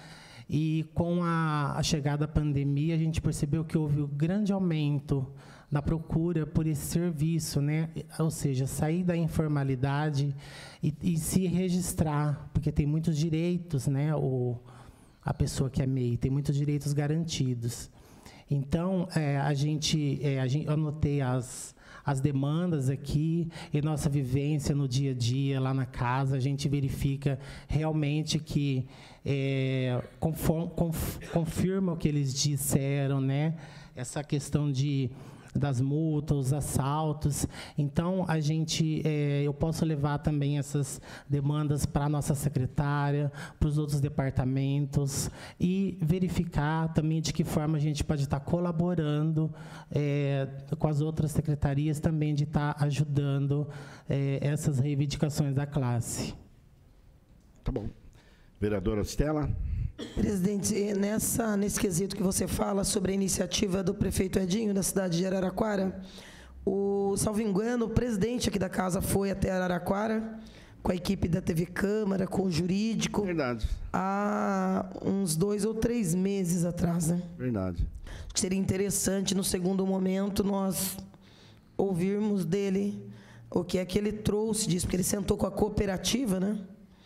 E com a chegada da pandemia, a gente percebeu que houve um grande aumento na procura por esse serviço, né? Ou seja, sair da informalidade e se registrar, porque tem muitos direitos, né? A pessoa que é MEI tem muitos direitos garantidos. Então, eu anotei as demandas aqui e nossa vivência no dia a dia lá na casa, a gente verifica realmente que confirma o que eles disseram, né? Essa questão das multas, os assaltos. Então, eu posso levar também essas demandas para a nossa secretária, para os outros departamentos e verificar também de que forma a gente pode estar colaborando com as outras secretarias também de estar ajudando essas reivindicações da classe. Tá bom. Vereadora Stella. Presidente, nesse quesito que você fala sobre a iniciativa do prefeito Edinho, da cidade de Araraquara, salvo engano, o presidente aqui da casa foi até Araraquara, com a equipe da TV Câmara, com o jurídico. Verdade. Há uns 2 ou 3 meses atrás, né? Verdade. Acho que seria interessante, no segundo momento, nós ouvirmos dele o que é que ele trouxe disso, porque ele sentou com a cooperativa, né?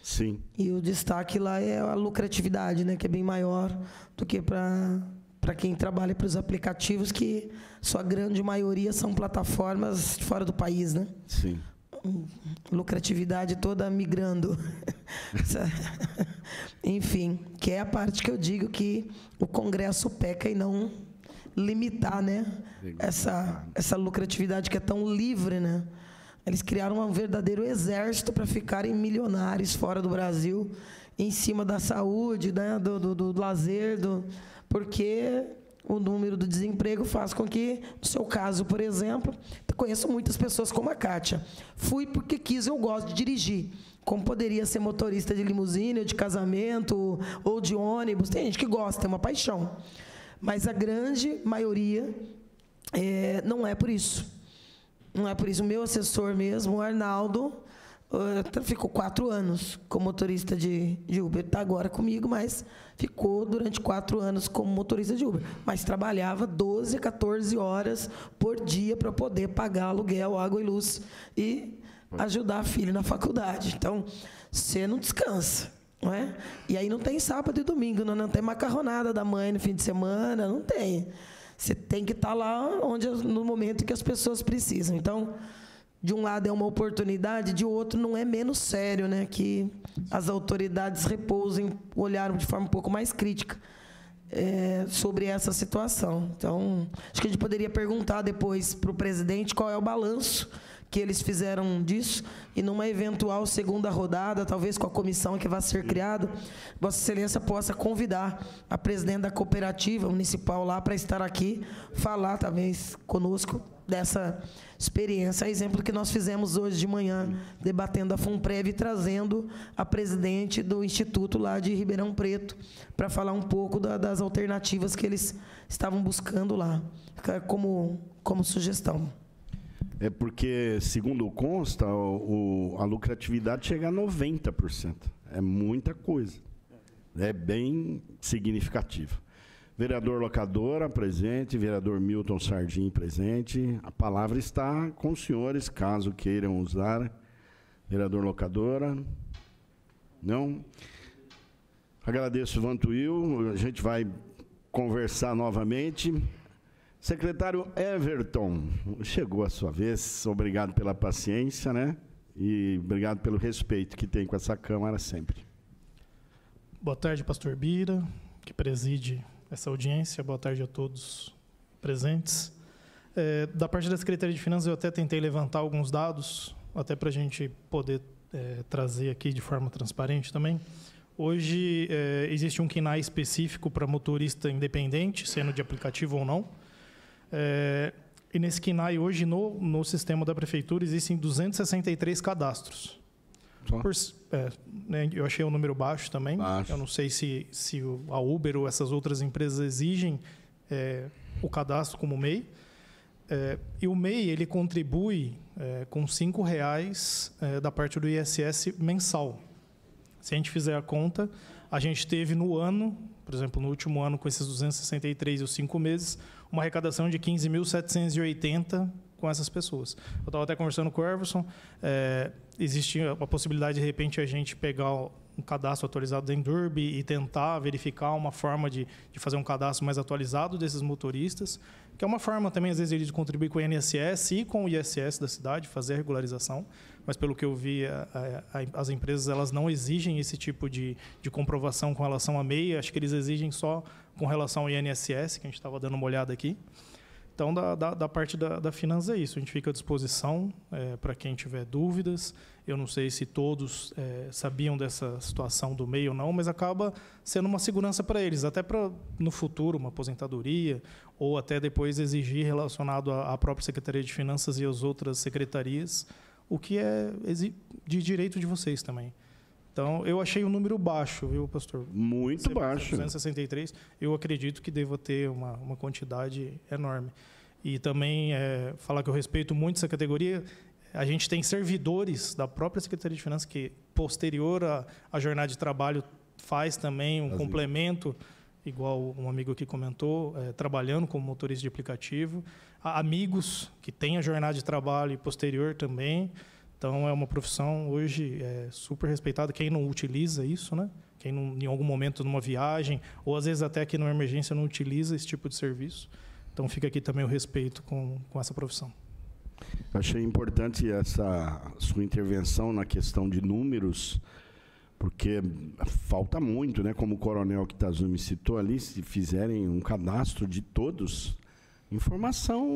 Sim. E o destaque lá é a lucratividade, né, que é bem maior do que para quem trabalha para os aplicativos, que sua grande maioria são plataformas de fora do país, né? Sim. Lucratividade toda migrando. Enfim, que é a parte que eu digo que o Congresso peca em não limitar, né, essa lucratividade que é tão livre, né? Eles criaram um verdadeiro exército para ficarem milionários fora do Brasil, em cima da saúde, né, do lazer, porque o número do desemprego faz com que, no seu caso, por exemplo, eu conheço muitas pessoas como a Kátia. Fui porque quis, eu gosto de dirigir. Como poderia ser motorista de limusine, ou de casamento, ou de ônibus. Tem gente que gosta, é uma paixão. Mas a grande maioria não é por isso. Não é por isso. O meu assessor mesmo, o Arnaldo, ficou 4 anos como motorista de Uber. Está agora comigo, mas ficou durante 4 anos como motorista de Uber. Mas trabalhava 12 a 14 horas por dia para poder pagar aluguel, água e luz e ajudar a filha na faculdade. Então, você não descansa, não é? E aí não tem sábado e domingo, não tem macarronada da mãe no fim de semana, não tem. Você tem que estar lá no momento em que as pessoas precisam. Então, de um lado é uma oportunidade, de outro não é menos sério, né? Que as autoridades repousem, olharam de forma um pouco mais crítica sobre essa situação. Então, acho que a gente poderia perguntar depois para o presidente qual é o balanço que eles fizeram disso, e numa eventual segunda rodada, talvez com a comissão que vai ser criada, Vossa Excelência possa convidar a presidente da cooperativa municipal lá para estar aqui, falar talvez conosco dessa experiência. Exemplo que nós fizemos hoje de manhã, debatendo a FUNPREV e trazendo a presidente do Instituto lá de Ribeirão Preto, para falar um pouco das alternativas que eles estavam buscando lá, como sugestão. É porque, segundo consta, a lucratividade chega a 90%. É muita coisa. É bem significativo. Vereador Locadora, presente. Vereador Milton Sardim, presente. A palavra está com os senhores, caso queiram usar. Vereador Locadora. Não? Agradeço, Vantuil. A gente vai conversar novamente. Secretário Everton, chegou a sua vez. Obrigado pela paciência, né? E obrigado pelo respeito que tem com essa Câmara sempre. Boa tarde, pastor Bira, que preside essa audiência. Boa tarde a todos presentes. Da parte da Secretaria de Finanças, eu até tentei levantar alguns dados, até para a gente poder trazer aqui de forma transparente também. Hoje, existe um KNAI específico para motorista independente, sendo de aplicativo ou não. E nesse KNAI, hoje, no sistema da Prefeitura, existem 263 cadastros. Né, eu achei um número baixo também. Eu não sei se a Uber ou essas outras empresas exigem o cadastro como MEI. E o MEI ele contribui com R$ 5,00 da parte do ISS mensal. Se a gente fizer a conta, a gente teve no ano, por exemplo, no último ano, com esses 263 e os 5 meses, uma arrecadação de 15.780 com essas pessoas. Eu estava até conversando com o Everson, existe a possibilidade, de repente, a gente pegar um cadastro atualizado da Endurb e tentar verificar uma forma de fazer um cadastro mais atualizado desses motoristas, que é uma forma também, às vezes, de contribuir com o INSS e com o ISS da cidade, fazer a regularização, mas, pelo que eu vi, as empresas elas não exigem esse tipo de comprovação com relação à MEI, acho que eles exigem só com relação ao INSS, que a gente estava dando uma olhada aqui. Então, da parte da finança é isso. A gente fica à disposição para quem tiver dúvidas. Eu não sei se todos sabiam dessa situação do MEI ou não, mas acaba sendo uma segurança para eles, até para, no futuro, uma aposentadoria, ou até depois exigir relacionado à própria Secretaria de Finanças e às outras secretarias, o que é de direito de vocês também. Então, eu achei um número baixo, viu, pastor? Muito baixo. 263, eu acredito que deva ter uma quantidade enorme. E também, falar que eu respeito muito essa categoria, a gente tem servidores da própria Secretaria de Finanças que, posterior à jornada de trabalho, faz também um complemento, igual um amigo aqui comentou, trabalhando como motorista de aplicativo. Há amigos que têm a jornada de trabalho e posterior também. Então, é uma profissão hoje super respeitada. Quem não utiliza isso, né? Quem não, em algum momento, numa viagem, ou às vezes até aqui numa emergência, não utiliza esse tipo de serviço. Então, fica aqui também o respeito com essa profissão. Achei importante essa sua intervenção na questão de números, porque falta muito, né? Como o coronel Kitazumi citou ali, se fizerem um cadastro de todos, informação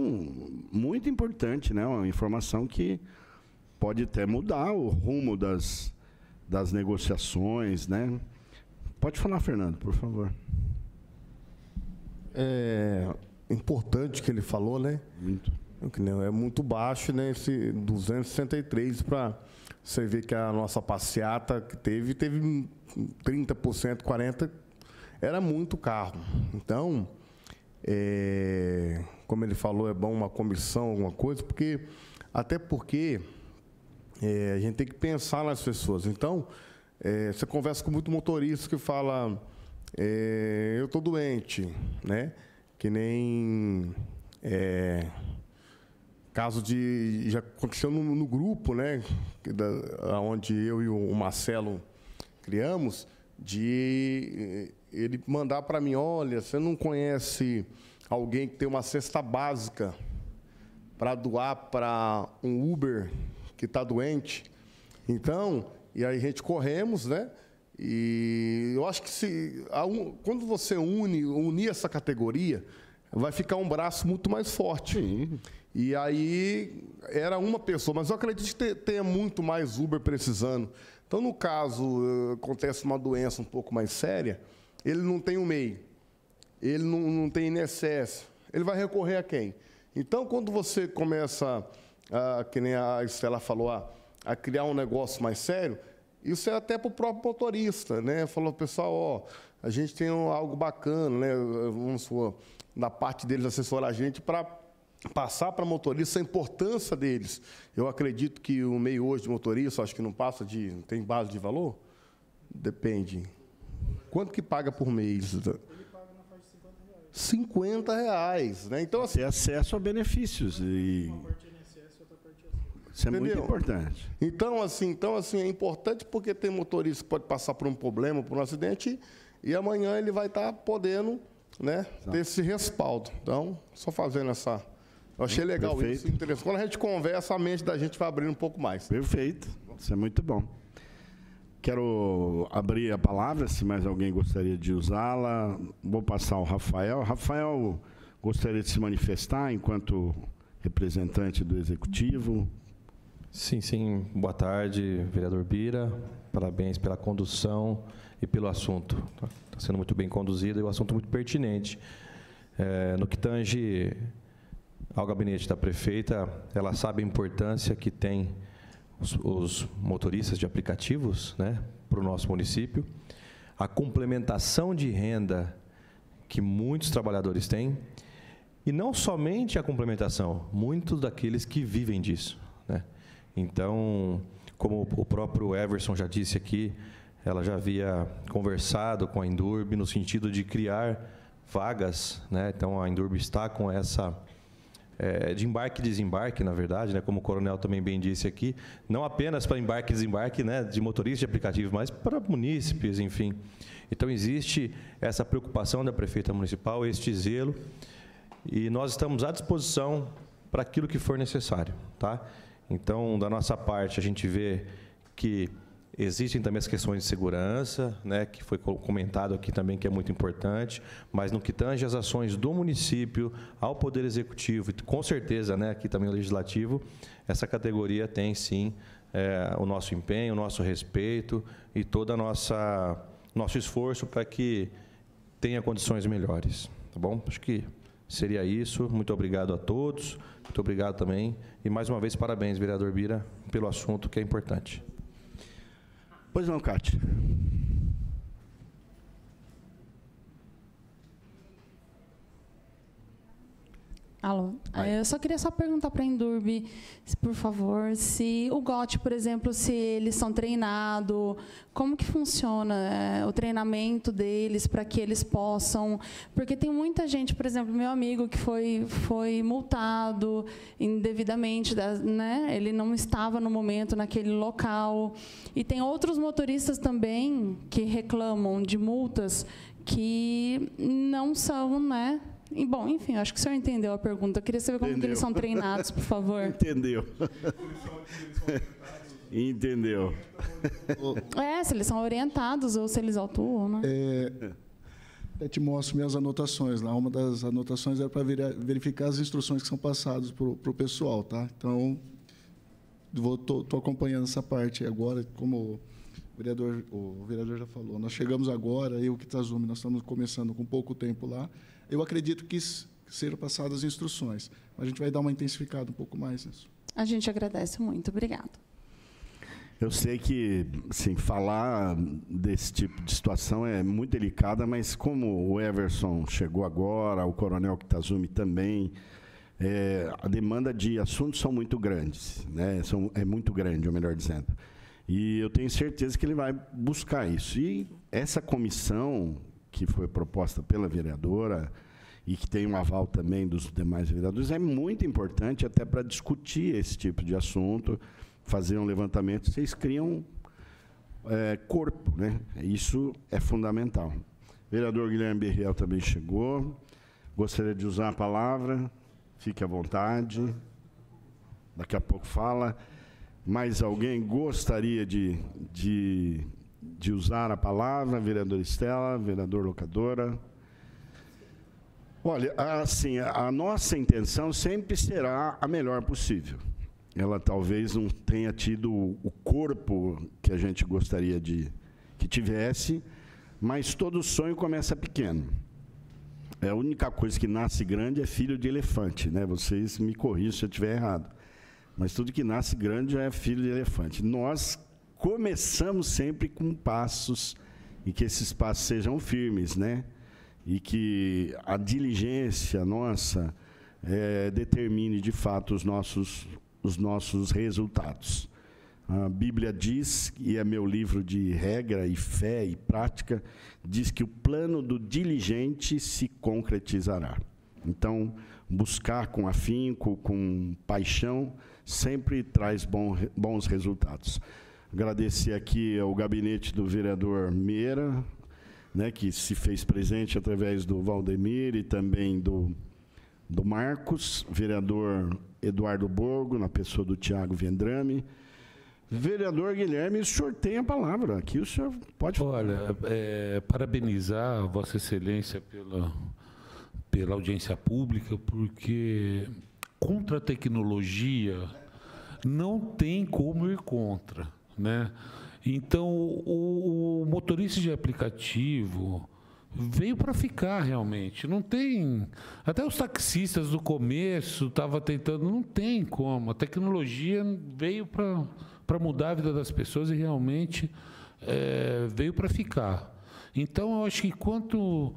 muito importante, né? Uma informação que pode até mudar o rumo das negociações, né? Pode falar, Fernando, por favor. É importante que ele falou, né? Muito. É muito baixo, né? Esse 263 para você ver que a nossa passeata que teve 30%, 40%, era muito carro. Então, como ele falou, é bom uma comissão, alguma coisa, até porque a gente tem que pensar nas pessoas. Então, você conversa com muito motorista que fala, eu estou doente, né? Que nem caso já aconteceu no grupo, né? Onde eu e o Marcelo criamos, de ele mandar para mim, olha, você não conhece alguém que tem uma cesta básica para doar para um Uber que está doente? Então, e aí a gente corremos, né? E eu acho que quando você unir essa categoria, vai ficar um braço muito mais forte. Sim. E aí era uma pessoa, mas eu acredito que tenha muito mais Uber precisando. Então, no caso, acontece uma doença um pouco mais séria, ele não tem o MEI, ele não tem INSS, ele vai recorrer a quem? Então, quando você começa, que nem a Estela falou, a criar um negócio mais sério, isso é até para o próprio motorista, né? Falou, pessoal, a gente tem algo bacana, né? Vamos supor, da parte deles assessorar a gente para passar para motorista a importância deles. Eu acredito que o meio hoje de motorista, acho que não tem base de valor? Depende. Quanto que paga por mês? Ele paga na faixa de R$50, né? Então, assim, ter acesso a benefícios. E... uma parte INSS e outra parte Isso é muito importante. Então, assim, é importante porque tem motorista que pode passar por um problema, por um acidente, e amanhã ele vai estar podendo, né, ter esse respaldo. Então, só fazendo essa... Eu achei legal isso, interessante. Quando a gente conversa, a mente da gente vai abrindo um pouco mais. Perfeito. Isso é muito bom. Quero abrir a palavra, se mais alguém gostaria de usá-la. Vou passar ao Rafael. Rafael, gostaria de se manifestar enquanto representante do Executivo? Sim. Boa tarde, vereador Bira. Parabéns pela condução e pelo assunto. Está sendo muito bem conduzido e o assunto muito pertinente. No que tange ao gabinete da prefeita, ela sabe a importância que tem os motoristas de aplicativos, né, para o nosso município, a complementação de renda que muitos trabalhadores têm, e não somente a complementação, muitos daqueles que vivem disso, né? Então, como o próprio Everson já disse aqui, ela já havia conversado com a Indurb no sentido de criar vagas, né? Então, a Indurb está com essa... de embarque e desembarque, na verdade, né, como o coronel também bem disse aqui, não apenas para embarque e desembarque, né, de motoristas de aplicativo, mas para munícipes, enfim. Então, existe essa preocupação da prefeita municipal, este zelo, e nós estamos à disposição para aquilo que for necessário, tá? Então, da nossa parte, a gente vê que existem também as questões de segurança, né, que foi comentado aqui também, que é muito importante, mas no que tange as ações do município ao Poder Executivo, e com certeza, né, aqui também o Legislativo, essa categoria tem, sim, o nosso empenho, o nosso respeito e todo nosso esforço para que tenha condições melhores, tá bom? Acho que seria isso. Muito obrigado a todos, muito obrigado também, e mais uma vez, parabéns, vereador Bira, pelo assunto que é importante. Pois não, Cátia. Alô, eu só queria perguntar para a Indurb, por favor, se o GOT, por exemplo, se eles são treinados, como que funciona o treinamento deles para que eles possam... Porque tem muita gente, por exemplo, meu amigo que foi multado indevidamente, né? Ele não estava no momento naquele local. E tem outros motoristas também que reclamam de multas que não são, né? E, bom, enfim, acho que o senhor entendeu a pergunta. Eu queria saber como que eles são treinados, por favor. Entendeu. Entendeu. Se eles são orientados ou se eles atuam, né? Eu te mostro minhas anotações lá. Uma das anotações era para verificar as instruções que são passadas para o pessoal, tá? Então, estou acompanhando essa parte agora, como o vereador já falou. Nós chegamos agora, eu que Kitazume, nós estamos começando com pouco tempo lá. Eu acredito que serão passadas as instruções. A gente vai dar uma intensificada um pouco mais nisso. A gente agradece muito. Obrigada. Eu sei que, assim, falar desse tipo de situação é muito delicada, mas como o Everson chegou agora, o coronel Kitazume também, a demanda de assuntos são muito grandes, né? É muito grande, ou melhor dizendo. E eu tenho certeza que ele vai buscar isso. E essa comissão que foi proposta pela vereadora e que tem um aval também dos demais vereadores, é muito importante até para discutir esse tipo de assunto, fazer um levantamento. Vocês criam corpo, né? Isso é fundamental. O vereador Guilherme Berriel também chegou. Gostaria de usar a palavra. Fique à vontade. Daqui a pouco fala. Mais alguém gostaria de usar a palavra? Vereador Estela, vereador Locadora. Olha, assim, a nossa intenção sempre será a melhor possível. Ela talvez não tenha tido o corpo que a gente gostaria que tivesse, mas todo sonho começa pequeno. A única coisa que nasce grande é filho de elefante, né? Vocês me corrijam se eu estiver errado. Mas tudo que nasce grande já é filho de elefante. Nós começamos sempre com passos, e que esses passos sejam firmes, né? E que a diligência nossa determine, de fato, os nossos resultados. A Bíblia diz, e é meu livro de regra e fé e prática, diz que o plano do diligente se concretizará. Então, buscar com afinco, com paixão, sempre traz bons resultados. Agradecer aqui ao gabinete do vereador Meira, né, que se fez presente através do Valdemir e também do Marcos, vereador Eduardo Borgo, na pessoa do Tiago Vendrame. Vereador Guilherme, o senhor tem a palavra. Aqui o senhor pode falar. Olha, parabenizar a Vossa Excelência pela audiência pública, porque contra a tecnologia não tem como ir contra, né? Então, o motorista de aplicativo veio para ficar realmente. Não tem... Até os taxistas do começo estavam tentando... Não tem como. A tecnologia veio para mudar a vida das pessoas e realmente veio para ficar. Então, eu acho que quanto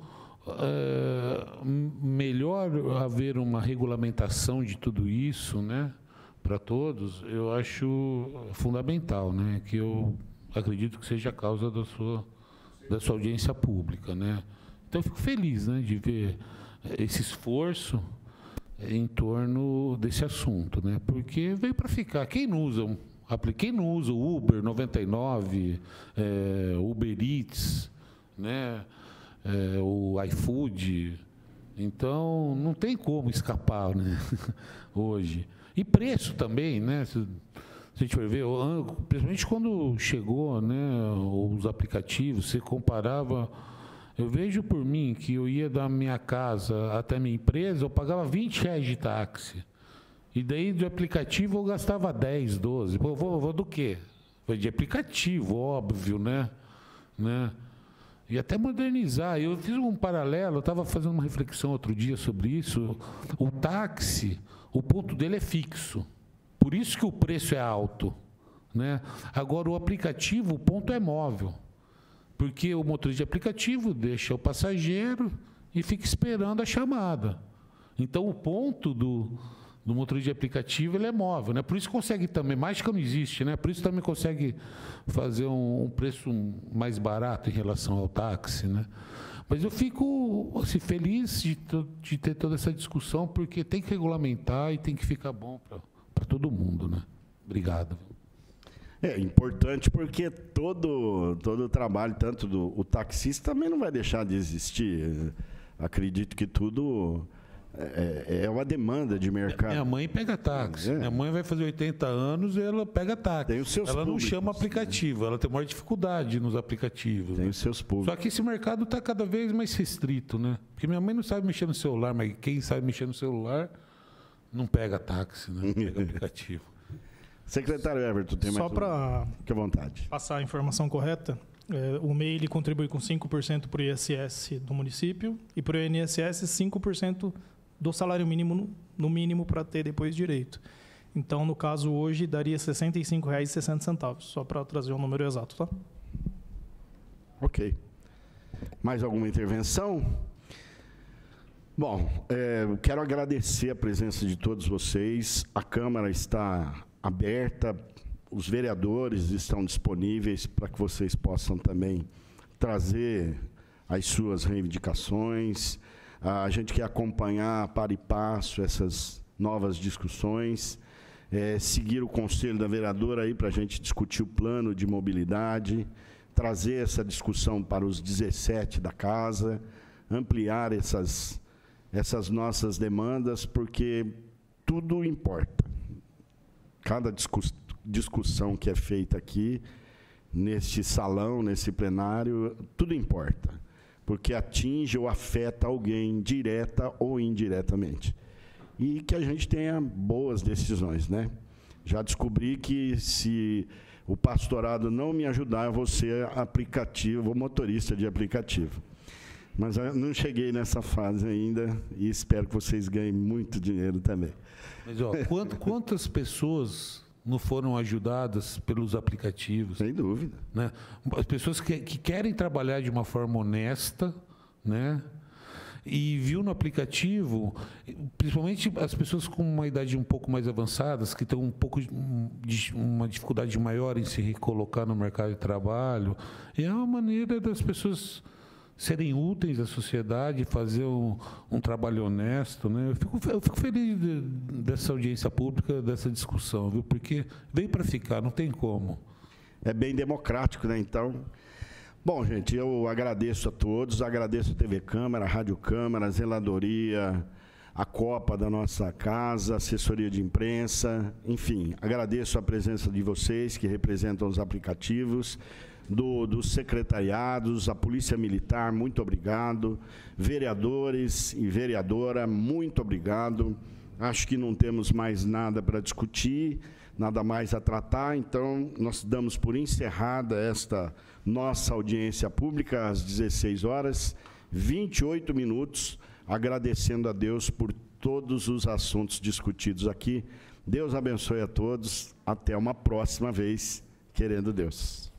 melhor haver uma regulamentação de tudo isso, né, para todos, eu acho fundamental, né, que eu acredito que seja a causa da sua audiência pública, né. Então, eu fico feliz, né, de ver esse esforço em torno desse assunto, né, porque veio para ficar. Quem não usa o Uber 99, Uber Eats, né, o iFood, então não tem como escapar, né, hoje. E preço também, né? Se a gente for ver, principalmente quando chegou, né, os aplicativos, você comparava. Eu vejo por mim que eu ia da minha casa até a minha empresa, eu pagava R$20 de táxi. E daí de aplicativo eu gastava 10, 12. Pô, vou do quê? Foi de aplicativo, óbvio, né? E até modernizar. Eu fiz um paralelo, eu estava fazendo uma reflexão outro dia sobre isso. O táxi, o ponto dele é fixo. Por isso que o preço é alto, né? Agora, o aplicativo, o ponto é móvel. Porque o motorista de aplicativo deixa o passageiro e fica esperando a chamada. Então, o ponto do motorista de aplicativo, ele é móvel, né? Por isso consegue também, mágica não existe, né? Por isso também consegue fazer um preço mais barato em relação ao táxi, né? Mas eu fico assim, feliz de ter toda essa discussão, porque tem que regulamentar e tem que ficar bom para todo mundo, né? Obrigado. É importante porque todo o trabalho, tanto o taxista também não vai deixar de existir. Acredito que tudo é uma demanda de mercado. Minha mãe pega táxi. Minha mãe vai fazer 80 anos e ela pega táxi. Ela não chama aplicativo, ela tem maior dificuldade nos aplicativos. Tem os seus públicos. Só que esse mercado está cada vez mais restrito, né? Porque minha mãe não sabe mexer no celular, mas quem sabe mexer no celular não pega táxi, né? Não pega aplicativo. Secretário Everton, tem mais Só para fique à vontade. Passar a informação correta, o MEI ele contribui com 5% para o ISS do município e para o INSS 5% do salário mínimo, no mínimo, para ter depois direito. Então, no caso, hoje, daria R$ 65,60, só para trazer um número exato, tá? Ok. Mais alguma intervenção? Bom, quero agradecer a presença de todos vocês. A Câmara está aberta, os vereadores estão disponíveis para que vocês possam também trazer as suas reivindicações. A gente quer acompanhar para e passo essas novas discussões, seguir o conselho da vereadora aí para a gente discutir o plano de mobilidade, trazer essa discussão para os 17 da casa, ampliar essas nossas demandas, porque tudo importa. Cada discussão que é feita aqui, neste salão, nesse plenário, tudo importa, porque atinge ou afeta alguém, direta ou indiretamente. E que a gente tenha boas decisões, né? Já descobri que se o pastorado não me ajudar, eu vou ser aplicativo, motorista de aplicativo. Mas eu não cheguei nessa fase ainda e espero que vocês ganhem muito dinheiro também. Mas, ó, quantas pessoas não foram ajudadas pelos aplicativos? Sem dúvida. Né? As pessoas que querem trabalhar de uma forma honesta, né? E viu no aplicativo, principalmente as pessoas com uma idade um pouco mais avançada, que têm um pouco de uma dificuldade maior em se recolocar no mercado de trabalho, é uma maneira das pessoas serem úteis à sociedade, fazer um trabalho honesto, né? Eu fico feliz dessa audiência pública, dessa discussão, viu? Porque veio para ficar, não tem como. É bem democrático, né? Então, bom, gente, eu agradeço a todos, agradeço a TV Câmara, a Rádio Câmara, a Zeladoria, a Copa da nossa casa, a assessoria de imprensa, enfim, agradeço a presença de vocês que representam os aplicativos, dos secretariados, a Polícia Militar, muito obrigado, vereadores e vereadora, muito obrigado. Acho que não temos mais nada para discutir, nada mais a tratar, então nós damos por encerrada esta nossa audiência pública às 16h28, agradecendo a Deus por todos os assuntos discutidos aqui. Deus abençoe a todos, até uma próxima vez, querendo Deus.